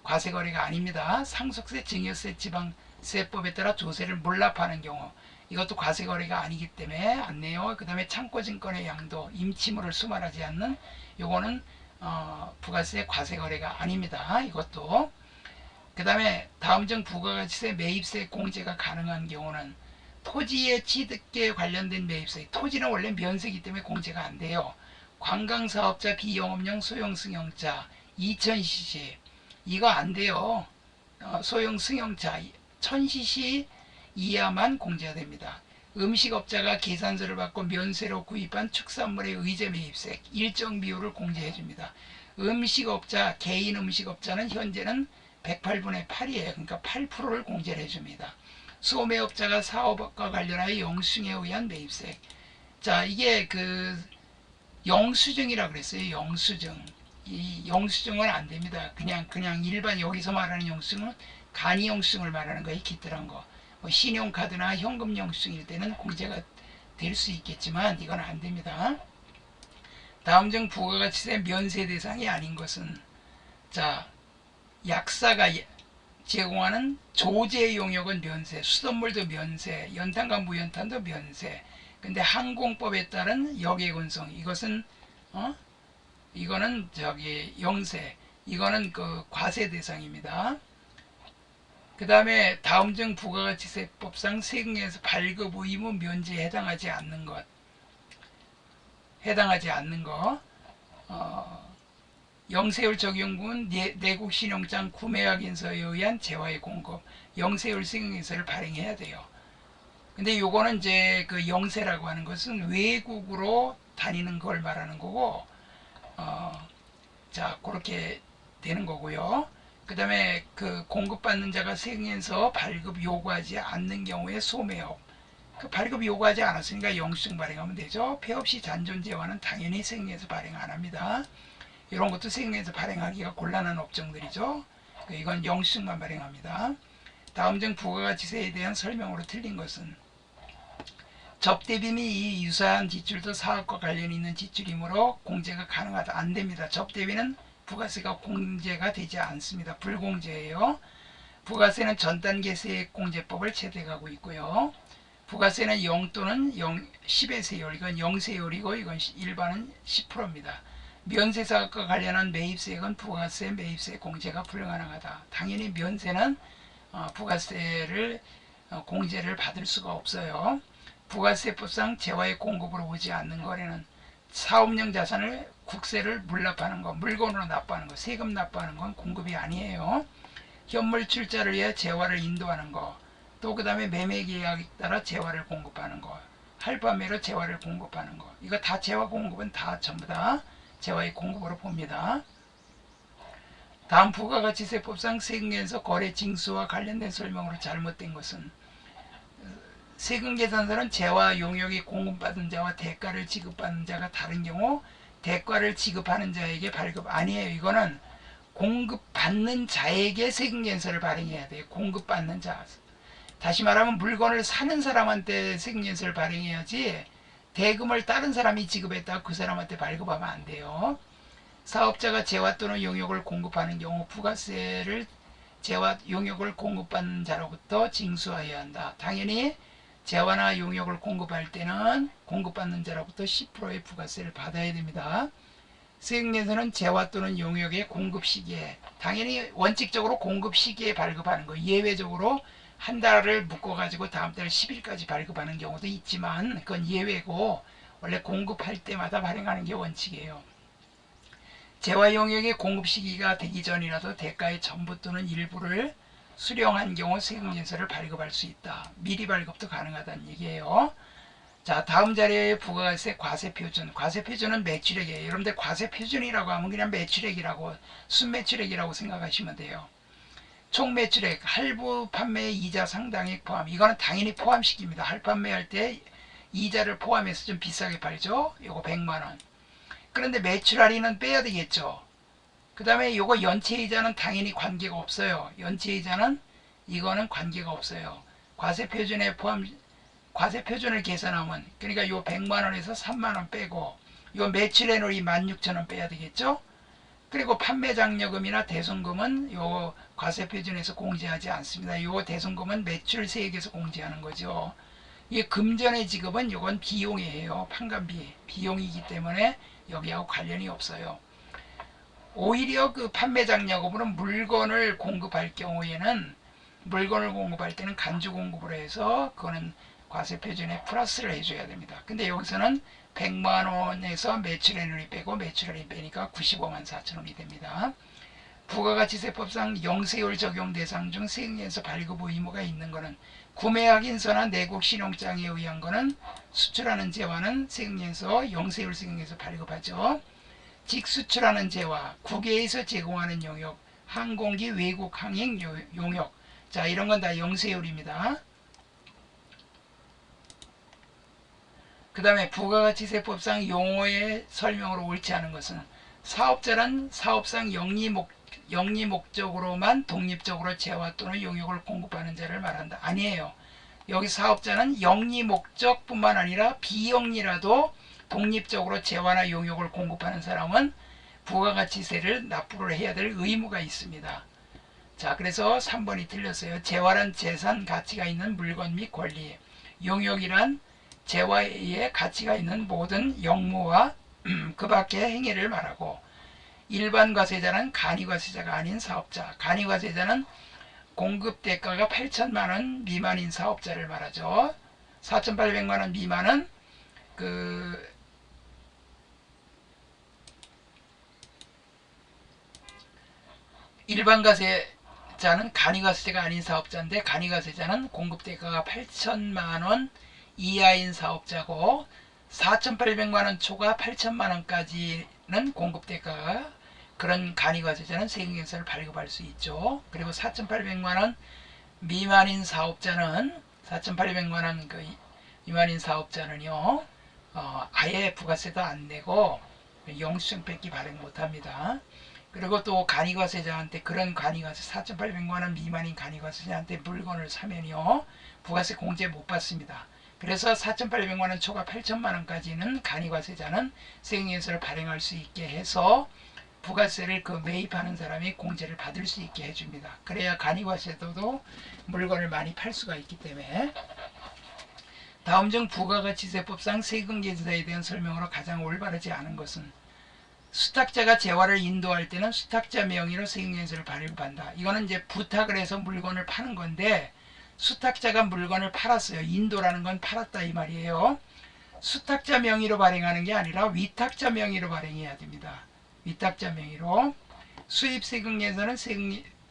과세거래가 아닙니다. 상속세, 증여세, 지방세법에 따라 조세를 몰납하는 경우, 이것도 과세거래가 아니기 때문에 안 내요. 그 다음에 창고증권의 양도, 임치물을 수말하지 않는, 요거는 부가세 과세거래가 아닙니다. 이것도. 그 다음에 다음 중 부가가치세 매입세 공제가 가능한 경우는 토지의 취득에 관련된 매입세. 토지는 원래 면세이기 때문에 공제가 안 돼요. 관광사업자, 비영업용 소형승용차 2000cc 이거 안 돼요. 소형승용차 1000cc 이하만 공제가 됩니다. 음식업자가 계산서를 받고 면세로 구입한 축산물의 의제 매입세 일정 비율을 공제해 줍니다. 음식업자, 개인 음식업자는 현재는 108분의 8이에요. 그러니까 8%를 공제를 해줍니다. 소매업자가 사업과 관련하여 영수증에 의한 매입세. 자, 이게 그 영수증이라고 그랬어요. 영수증. 이 영수증은 안 됩니다. 그냥 일반 여기서 말하는 영수증은 간이 영수증을 말하는 거예요. 깃들한 거. 뭐 신용카드나 현금 영수증일 때는 공제가 될 수 있겠지만 이건 안 됩니다. 다음 중 부가가치세 면세 대상이 아닌 것은, 자, 약사가 제공하는 조제 용역은 면세, 수돗물도 면세, 연탄과 무연탄도 면세. 근데 항공법에 따른 여객운송, 이것은 이거는 영세, 이거는 그 과세 대상입니다. 그 다음에 다음 중 부가가치세법상 세금에서 발급 의무 면제에 해당하지 않는 것, 영세율 적용분 내국 신용장 구매 확인서에 의한 재화의 공급, 영세율 세금에서를 발행해야 돼요. 근데 요거는 이제 그 영세라고 하는 것은 외국으로 다니는 걸 말하는 거고, 자, 그렇게 되는 거고요. 그 다음에 그 공급받는 자가 세금에서 발급 요구하지 않는 경우에 소매업, 그 발급 요구하지 않았으니까 영수증 발행하면 되죠. 폐업 시 잔존재화는 당연히 세금에서 발행 안 합니다. 이런 것도 세금에서 발행하기가 곤란한 업종들이죠. 이건 영수증만 발행합니다. 다음 중 부가가치세에 대한 설명으로 틀린 것은, 접대비 및 유사한 지출도 사업과 관련이 있는 지출이므로 공제가 가능하다. 안 됩니다. 접대비는 부가세가 공제가 되지 않습니다. 불공제예요. 부가세는 전단계 세액공제법을 채택하고 있고요. 부가세는 0 또는 10의 세율, 이건 0세율이고 이건 일반은 10%입니다. 면세사업과 관련한 매입세액은 부가세, 매입세 공제가 불가능하다. 당연히 면세는 부가세를 공제를 받을 수가 없어요. 부가세법상 재화의 공급으로 오지 않는 거래는 사업용 자산을 국세를 물납하는 거, 물건으로 납부하는 거, 세금 납부하는 건 공급이 아니에요. 현물 출자를 위해 재화를 인도하는 거, 또 그 다음에 매매 계약에 따라 재화를 공급하는 거, 할부매로 재화를 공급하는 거, 이거 다 재화 공급은 다 전부 다 재화의 공급으로 봅니다. 다음 부가가치세법상 세금계산서 거래 징수와 관련된 설명으로 잘못된 것은, 세금계산서는 재화 용역이 공급받은 자와 대가를 지급받는 자가 다른 경우 대가를 지급하는 자에게 발급 아니에요. 이거는 공급받는 자에게 세금계산서를 발행해야 돼요. 공급받는 자. 다시 말하면 물건을 사는 사람한테 세금계산서를 발행해야지 대금을 다른 사람이 지급했다가 그 사람한테 발급하면 안 돼요. 사업자가 재화 또는 용역을 공급하는 경우 부가세를 재화 용역을 공급받는 자로부터 징수하여야 한다. 당연히 재화나 용역을 공급할 때는 공급받는 자로부터 10%의 부가세를 받아야 됩니다. 세액에서는 재화 또는 용역의 공급 시기에, 당연히 원칙적으로 공급 시기에 발급하는 거, 예외적으로 한 달을 묶어가지고 다음 달 10일까지 발급하는 경우도 있지만 그건 예외고 원래 공급할 때마다 발행하는 게 원칙이에요. 재화 용역의 공급 시기가 되기 전이라도 대가의 전부 또는 일부를 수령한 경우 세금계서를 발급할 수 있다. 미리 발급도 가능하다는 얘기예요. 자, 다음 자리에 부가세 과세표준. 과세표준은 매출액이에요. 여러분들 과세표준이라고 하면 그냥 매출액이라고, 순매출액이라고 생각하시면 돼요. 총 매출액, 할부 판매 이자 상당액 포함. 이거는 당연히 포함시킵니다. 할판매할 때 이자를 포함해서 좀 비싸게 팔죠. 요거 100만원. 그런데 매출 할인은 빼야 되겠죠. 그 다음에 요거 연체이자는 당연히 관계가 없어요. 연체이자는 이거는 관계가 없어요. 과세표준에 포함, 과세표준을 계산하면, 그러니까 요 100만원에서 3만원 빼고 요 매출액을 16,000원 빼야 되겠죠. 그리고 판매장려금이나 대손금은 요 과세표준에서 공제하지 않습니다. 요 대손금은 매출세액에서 공제하는 거죠. 이 금전의 지급은 요건 비용이에요. 판관비 비용이기 때문에 여기하고 관련이 없어요. 오히려 그 판매장려금으로는 물건을 공급할 경우에는, 물건을 공급할 때는 간주 공급을 해서 그거는 과세표준에 플러스를 해줘야 됩니다. 근데 여기서는 100만원에서 매출액을 빼고 매출액을 빼니까 95만 4천원이 됩니다. 부가가치세법상 영세율 적용 대상 중 세액에서 발급 의무가 있는 것은 구매 확인서나 내국 신용장에 의한 것은 수출하는 재화는 세액에서 영세율 세액에서 발급하죠. 직수출하는 재화, 국외에서 제공하는 용역, 항공기 외국 항행 용역, 자, 이런 건 다 영세율입니다. 그 다음에 부가가치세법상 용어의 설명으로 옳지 않은 것은, 사업자란 사업상 영리 목적으로만 독립적으로 재화 또는 용역을 공급하는 자를 말한다. 아니에요. 여기 사업자는 영리 목적뿐만 아니라 비영리라도 독립적으로 재화나 용역을 공급하는 사람은 부가가치세를 납부를 해야 될 의무가 있습니다. 자, 그래서 3번이 틀렸어요. 재화란 재산 가치가 있는 물건 및 권리, 용역이란 재화에 가치가 있는 모든 영무와 그 밖의 행위를 말하고, 일반 과세자는 간이과세자가 아닌 사업자, 간이과세자는 공급 대가가 8천만원 미만인 사업자를 말하죠. 4,800만원 미만은 그 일반 과세자는 간이과세자가 아닌 사업자인데, 간이과세자는 공급 대가가 8천만원 이하인 사업자고, 4,800만원 초과 8천만원까지는 공급 대가가, 그런 간이과세자는 세금계서를 발급할 수 있죠. 그리고 4,800만원 미만인 사업자는, 4,800만원 그 미만인 사업자는요, 아예 부가세도 안 내고 영수증 뺏기 발행 못합니다. 그리고 또 간이과세자한테, 그런 간이과세 4,800만원 미만인 간이과세자한테 물건을 사면요, 부가세 공제 못 받습니다. 그래서 4,800만원 초과 8천만원까지는 간이과세자는 세금계서를 발행할 수 있게 해서 부가세를 그 매입하는 사람이 공제를 받을 수 있게 해줍니다. 그래야 간이과세도도 물건을 많이 팔 수가 있기 때문에. 다음 중 부가가치세법상 세금계서에 대한 설명으로 가장 올바르지 않은 것은, 수탁자가 재화를 인도할 때는 수탁자 명의로 세금계서를 발급한다. 이거는 이제 부탁을 해서 물건을 파는 건데, 수탁자가 물건을 팔았어요. 인도라는 건 팔았다 이 말이에요. 수탁자 명의로 발행하는 게 아니라 위탁자 명의로 발행해야 됩니다. 위탁자 명의로. 수입세금계서는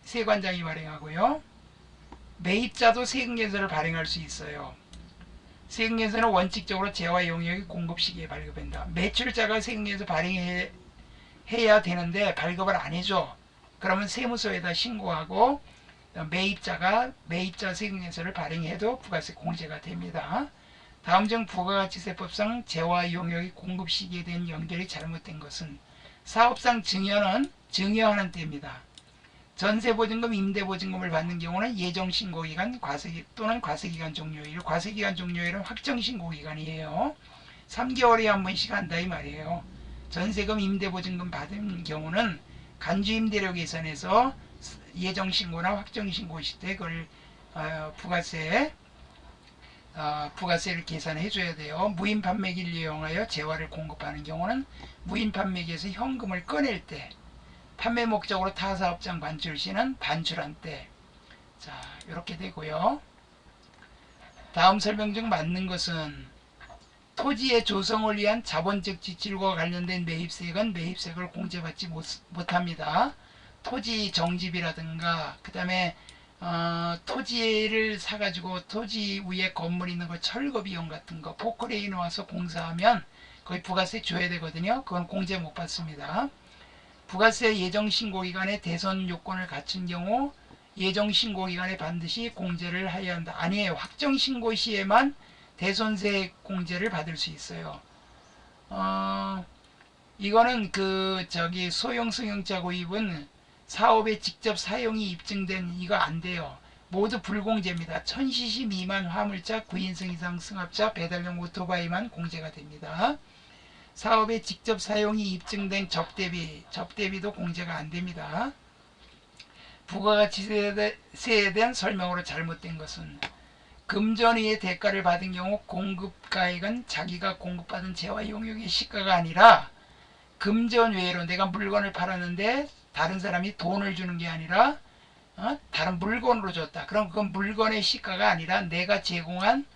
세관장이 발행하고요. 매입자도 세금계서를 발행할 수 있어요. 세금계서는 원칙적으로 재화 용역의 공급 시기에 발급한다. 매출자가 세금계서 발행해야 되는데 발급을 안 해줘. 그러면 세무서에다 신고하고 매입자 세금계서를 발행해도 부가세 공제가 됩니다. 다음 중 부가가치세법상 재화 용역의 공급 시기에 대한 연결이 잘못된 것은, 사업상 증여하는 때입니다. 전세보증금, 임대보증금을 받는 경우는 예정신고기간 또는 과세기간 종료일, 과세기간 종료일은 확정신고기간이에요. 3개월에 한 번씩 한다 이 말이에요. 전세금 임대보증금 받은 경우는 간주임대료 계산해서 예정신고나 확정신고 시대 그걸 부가세를 계산해 줘야 돼요. 무인 판매기를 이용하여 재화를 공급하는 경우는 무인 판매기에서 현금을 꺼낼 때, 판매 목적으로 타 사업장 반출 시는 반출한 때, 자 이렇게 되고요. 다음 설명 중 맞는 것은 토지의 조성을 위한 자본적 지출과 관련된 매입세액은 매입세액을 공제받지 못합니다. 토지 정집이라든가 그 다음에 토지를 사가지고 토지 위에 건물 있는 거 철거 비용 같은 거 포크레인 와서 공사하면 거의 부가세 줘야 되거든요. 그건 공제 못 받습니다. 부가세 예정신고기간에 대선 요건을 갖춘 경우 예정신고기간에 반드시 공제를 해야 한다. 아니에요. 확정신고 시에만 대손세 공제를 받을 수 있어요. 이거는 소형 승용차 구입은 사업에 직접 사용이 입증된 이거 안 돼요. 모두 불공제입니다. 1000cc 미만 화물차 9인승 이상 승합차 배달용 오토바이만 공제가 됩니다. 사업에 직접 사용이 입증된 접대비도 공제가 안 됩니다. 부가가치세에 대한 설명으로 잘못된 것은 금전위의 대가를 받은 경우 공급가액은 자기가 공급받은 재화 용역의 시가가 아니라 금전외로 내가 물건을 팔았는데 다른 사람이 돈을 주는 게 아니라 다른 물건으로 줬다. 그럼 그 물건의 시가가 아니라 내가 제공한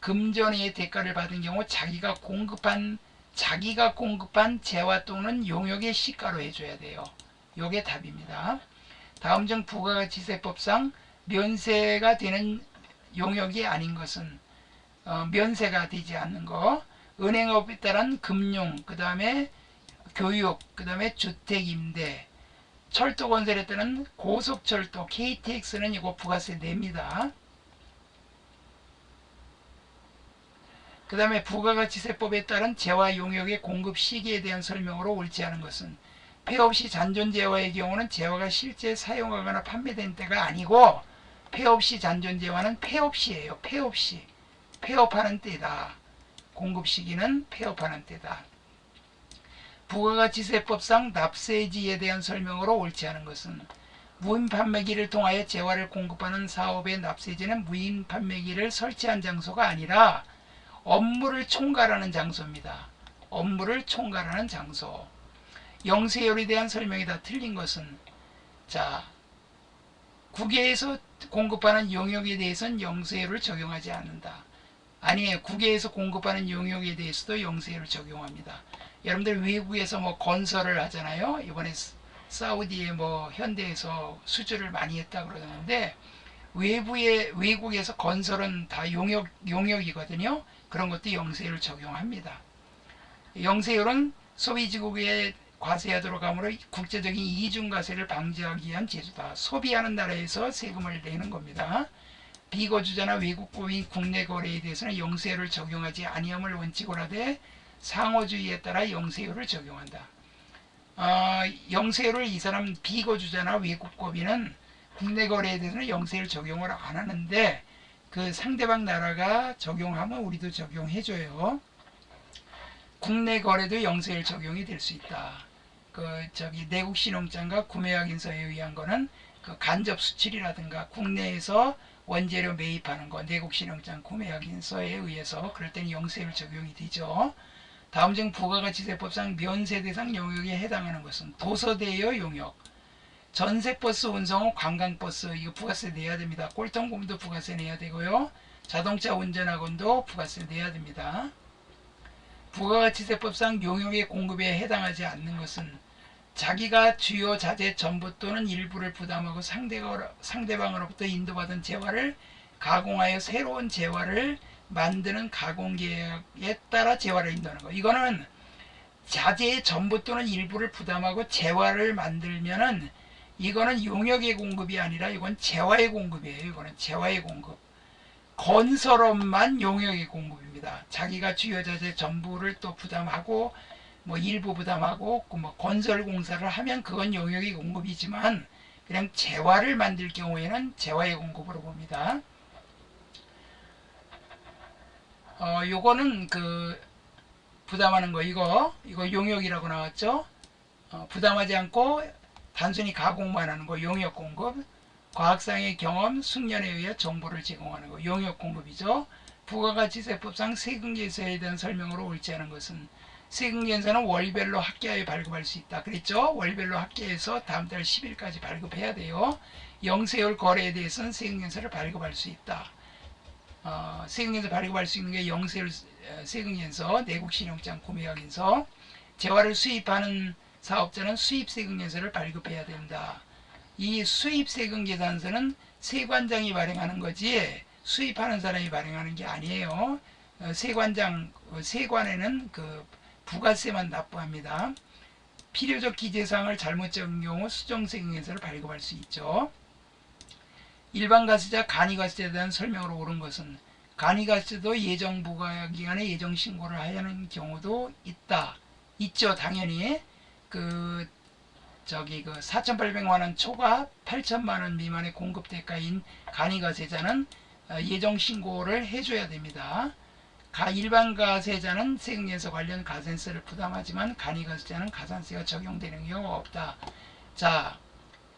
금전위의 대가를 받은 경우 자기가 공급한 재화 또는 용역의 시가로 해줘야 돼요. 요게 답입니다. 다음 중 부가가치세법상 면세가 되는 용역이 아닌 것은 면세가 되지 않는 거, 은행업에 따른 금융, 그 다음에 교육, 그 다음에 주택임대, 철도건설에 따른 고속철도, KTX는 이거 부가세 냅니다. 그 다음에 부가가치세법에 따른 재화 용역의 공급 시기에 대한 설명으로 옳지 않은 것은 폐업시 잔존재화의 경우는 재화가 실제 사용하거나 판매된 때가 아니고 폐업시 잔존재화는 폐업시예요. 폐업하는 때다. 공급 시기는 폐업하는 때다. 부가가치세법상 납세지에 대한 설명으로 옳지 않은 것은 무인 판매기를 통하여 재화를 공급하는 사업의 납세지는 무인 판매기를 설치한 장소가 아니라 업무를 총괄하는 장소입니다. 업무를 총괄하는 장소. 영세율에 대한 설명이 다 틀린 것은 국외에서 공급하는 용역에 대해서는 영세율을 적용하지 않는다. 아니에요. 국외에서 공급하는 용역에 대해서도 영세율을 적용합니다. 여러분들 외국에서 건설을 하잖아요. 이번에 사우디에 현대에서 수주를 많이 했다 그러는데 외국에서 건설은 다 용역이거든요. 그런 것도 영세율을 적용합니다. 영세율은 소비지국에 과세하도록 하므로 국제적인 이중과세를 방지하기 위한 제도다. 소비하는 나라에서 세금을 내는 겁니다. 비거주자나 외국법인 국내 거래에 대해서는 영세율을 적용하지 아니함을 원칙으로 하되 상호주의에 따라 영세율을 적용한다. 영세율을 이 사람 비거주자나 외국법인은 국내 거래에 대해서는 영세율 적용을 안 하는데 그 상대방 나라가 적용하면 우리도 적용해줘요. 국내 거래도 영세율 적용이 될 수 있다. 내국 신용장과 구매 확인서에 의한 거는 간접 수출이라든가 국내에서 원재료 매입하는 거 내국 신용장 구매 확인서에 의해서 그럴 때는 영세율 적용이 되죠. 다음 중 부가가치세법상 면세 대상 용역에 해당하는 것은 도서대여 용역, 전세버스 운송 후 관광버스 이거 부가세 내야 됩니다. 꼴통공도 부가세 내야 되고요. 자동차 운전학원도 부가세 내야 됩니다. 부가가치세법상 용역의 공급에 해당하지 않는 것은 자기가 주요 자재 전부 또는 일부를 부담하고 상대방으로부터 인도받은 재화를 가공하여 새로운 재화를 만드는 가공계약에 따라 재화를 인도하는 거. 이거는 자재의 전부 또는 일부를 부담하고 재화를 만들면은 이거는 용역의 공급이 아니라 이건 재화의 공급이에요. 이거는 재화의 공급. 건설업만 용역의 공급입니다. 자기가 주요 자재 전부를 또 부담하고 일부 부담하고 건설 공사를 하면 그건 용역의 공급이지만 그냥 재화를 만들 경우에는 재화의 공급으로 봅니다. 요거는 부담하는 거 이거 용역이라고 나왔죠. 부담하지 않고 단순히 가공만 하는 거 용역 공급. 과학상의 경험, 숙련에 의해 정보를 제공하는 거 용역 공급이죠. 부가가치세법상 세금계서에 대한 설명으로 옳지 않은 것은 세금계서는 월별로 합계하여 발급할 수 있다. 그랬죠? 월별로 합계해서 다음 달 10일까지 발급해야 돼요. 영세율 거래에 대해서는 세금계서를 발급할 수 있다. 세금계서 발급할 수 있는 게 영세율 세금계서, 내국신용장 구매확인서, 재화를 수입하는 사업자는 수입세금계서를 발급해야 된다. 이 수입세금계산서는 세관장이 발행하는 거지 수입하는 사람이 발행하는 게 아니에요. 세관에는 그 부가세만 납부합니다. 필요적 기재사항을 잘못 적은 경우 수정세금계서를 발급할 수 있죠. 일반과세자, 간이과세자에 대한 설명으로 옳은 것은 간이과세도 예정부과기간에 예정신고를 하는 경우도 있죠. 당연히 그 4,800만원 초과 8,000만원 미만의 공급대가인 간이과세자는 예정신고를 해줘야 됩니다. 일반 과세자는 세금계서 관련 가산세를 부담하지만 간이과세자는 가산세가 적용되는 경우가 없다. 자,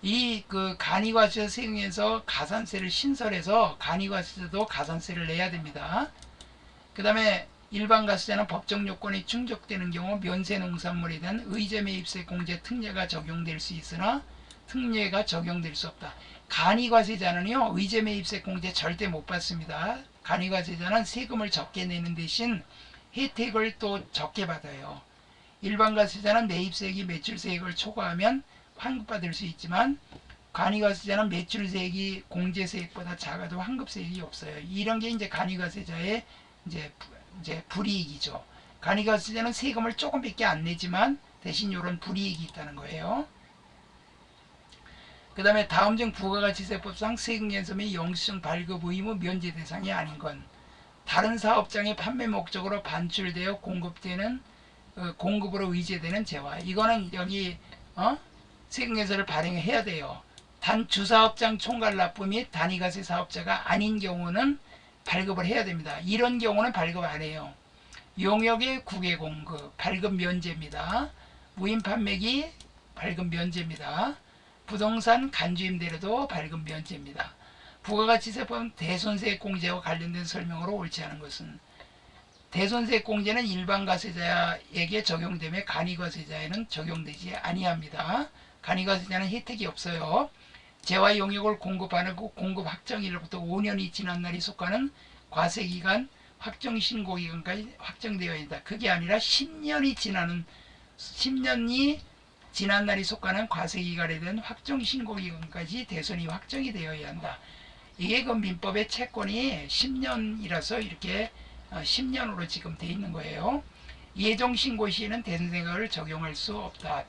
이 간이과세자 세금에서 가산세를 신설해서 간이과세자도 가산세를 내야 됩니다. 그 다음에 일반 과세자는 법정 요건이 충족되는 경우 면세 농산물에 대한 의제 매입세 공제 특례가 적용될 수 있으나 특례가 적용될 수 없다. 간이과세자는요 의제 매입세 공제 절대 못 받습니다. 간이과세자는 세금을 적게 내는 대신 혜택을 또 적게 받아요. 일반 과세자는 매입세액이 매출세액을 초과하면 환급받을 수 있지만 간이과세자는 매출세액이 공제세액보다 작아도 환급세액이 없어요. 이런 게 이제 간이과세자의 이제 불이익이죠. 간이과세자는 세금을 조금밖에 안 내지만 대신 이런 불이익이 있다는 거예요. 그 다음에 다음 중 부가가치세법상 세금계서 및 영수증 발급 의무 면제 대상이 아닌 건 다른 사업장의 판매 목적으로 반출되어 공급되는 공급으로 의제되는 재화. 이거는 여기 세금계서를 발행해야 돼요. 단 주사업장 총괄 납부 및 단위과세 사업자가 아닌 경우는 발급을 해야 됩니다. 이런 경우는 발급 안 해요. 용역의 국외 공급 발급 면제입니다. 무인 판매기 발급 면제입니다. 부동산 간주임대료도 발급 면제입니다. 부가가치세법은 대손세액 공제와 관련된 설명으로 옳지 않은 것은 대손세액 공제는 일반 과세자에게 적용되며 간이과세자에는 적용되지 아니합니다. 간이과세자는 혜택이 없어요. 재화 용역을 공급하고 공급 확정일로부터 5년이 지난 날이 속하는 과세기간 확정신고기간까지 확정되어야 한다. 그게 아니라 10년이 지난 날이 속하는 과세기간에 대한 확정신고기간까지 대손이 확정이 되어야 한다. 이게 그 민법의 채권이 10년이라서 이렇게 10년으로 지금 돼 있는 거예요. 예정신고 시에는 대손세액을 적용할 수 없다.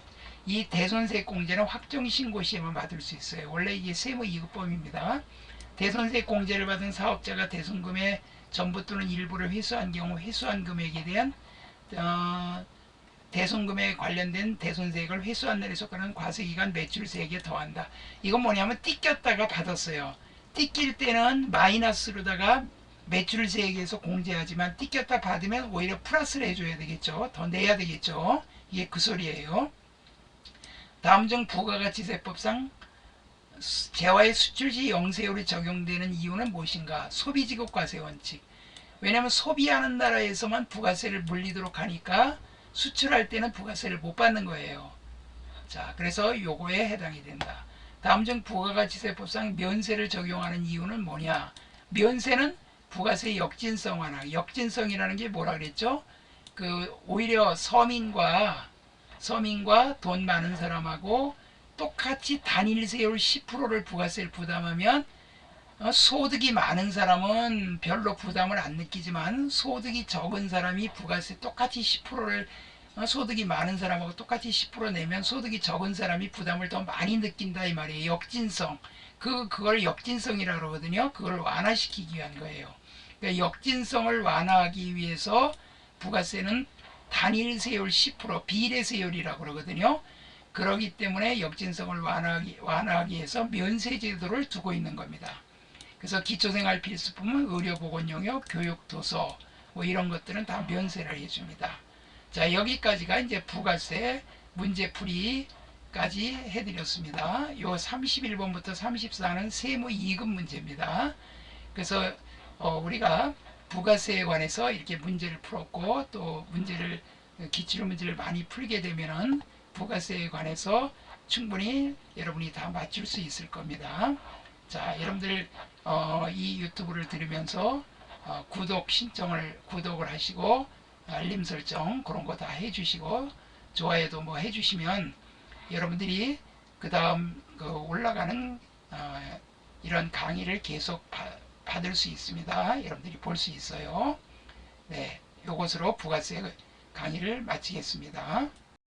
이 대손세액 공제는 확정신고 시에만 받을 수 있어요. 원래 이게 세무이급법입니다. 대손세액 공제를 받은 사업자가 대손금의 전부 또는 일부를 회수한 경우 회수한 금액에 대한 대손금에 관련된 대손세액을 회수한 날에 속하는 과세기간 매출세액에 더한다. 이건 뭐냐면 띠꼈다가 받았어요. 띠낄 때는 마이너스로다가 매출세액에서 공제하지만 띠꼈다 받으면 오히려 플러스를 해줘야 되겠죠. 더 내야 되겠죠. 이게 그 소리예요. 다음 중 부가가치세법상 재화의 수출시 영세율이 적용되는 이유는 무엇인가? 소비지급과세 원칙. 왜냐하면 소비하는 나라에서만 부가세를 물리도록 하니까 수출할 때는 부가세를 못 받는 거예요. 자, 그래서 요거에 해당이 된다. 다음 중 부가가치세법상 면세를 적용하는 이유는 뭐냐? 면세는 부가세 역진성 완화. 역진성이라는 게 뭐라 그랬죠? 오히려 서민과 돈 많은 사람하고 똑같이 단일 세율 10%를 부가세를 부담하면 소득이 많은 사람은 별로 부담을 안 느끼지만 소득이 적은 사람이 부가세 똑같이 10%를 소득이 많은 사람하고 똑같이 10% 내면 소득이 적은 사람이 부담을 더 많이 느낀다 이 말이에요. 역진성. 그걸 역진성이라고 그러거든요. 그걸 완화시키기 위한 거예요. 그러니까 역진성을 완화하기 위해서 부가세는 단일 세율 10% 비례 세율이라고 그러거든요. 그러기 때문에 역진성을 완화하기 위해서 면세 제도를 두고 있는 겁니다. 그래서 기초생활 필수품은 의료보건용역, 교육, 도서 뭐 이런 것들은 다 면세를 해줍니다. 자, 여기까지가 이제 부가세 문제풀이까지 해드렸습니다. 요 31번부터 34는 세무 이급 문제입니다. 그래서 우리가 부가세에 관해서 이렇게 문제를 풀었고, 또 기출 문제를 많이 풀게 되면은 부가세에 관해서 충분히 여러분이 다 맞출 수 있을 겁니다. 자, 여러분들 이 유튜브를 들으면서 구독을 하시고, 알림 설정 그런 거 다 해주시고, 좋아요도 뭐 해주시면 여러분들이 그 다음 올라가는 이런 강의를 계속 받을 수 있습니다. 여러분들이 볼 수 있어요. 네, 요것으로 부가세 강의를 마치겠습니다.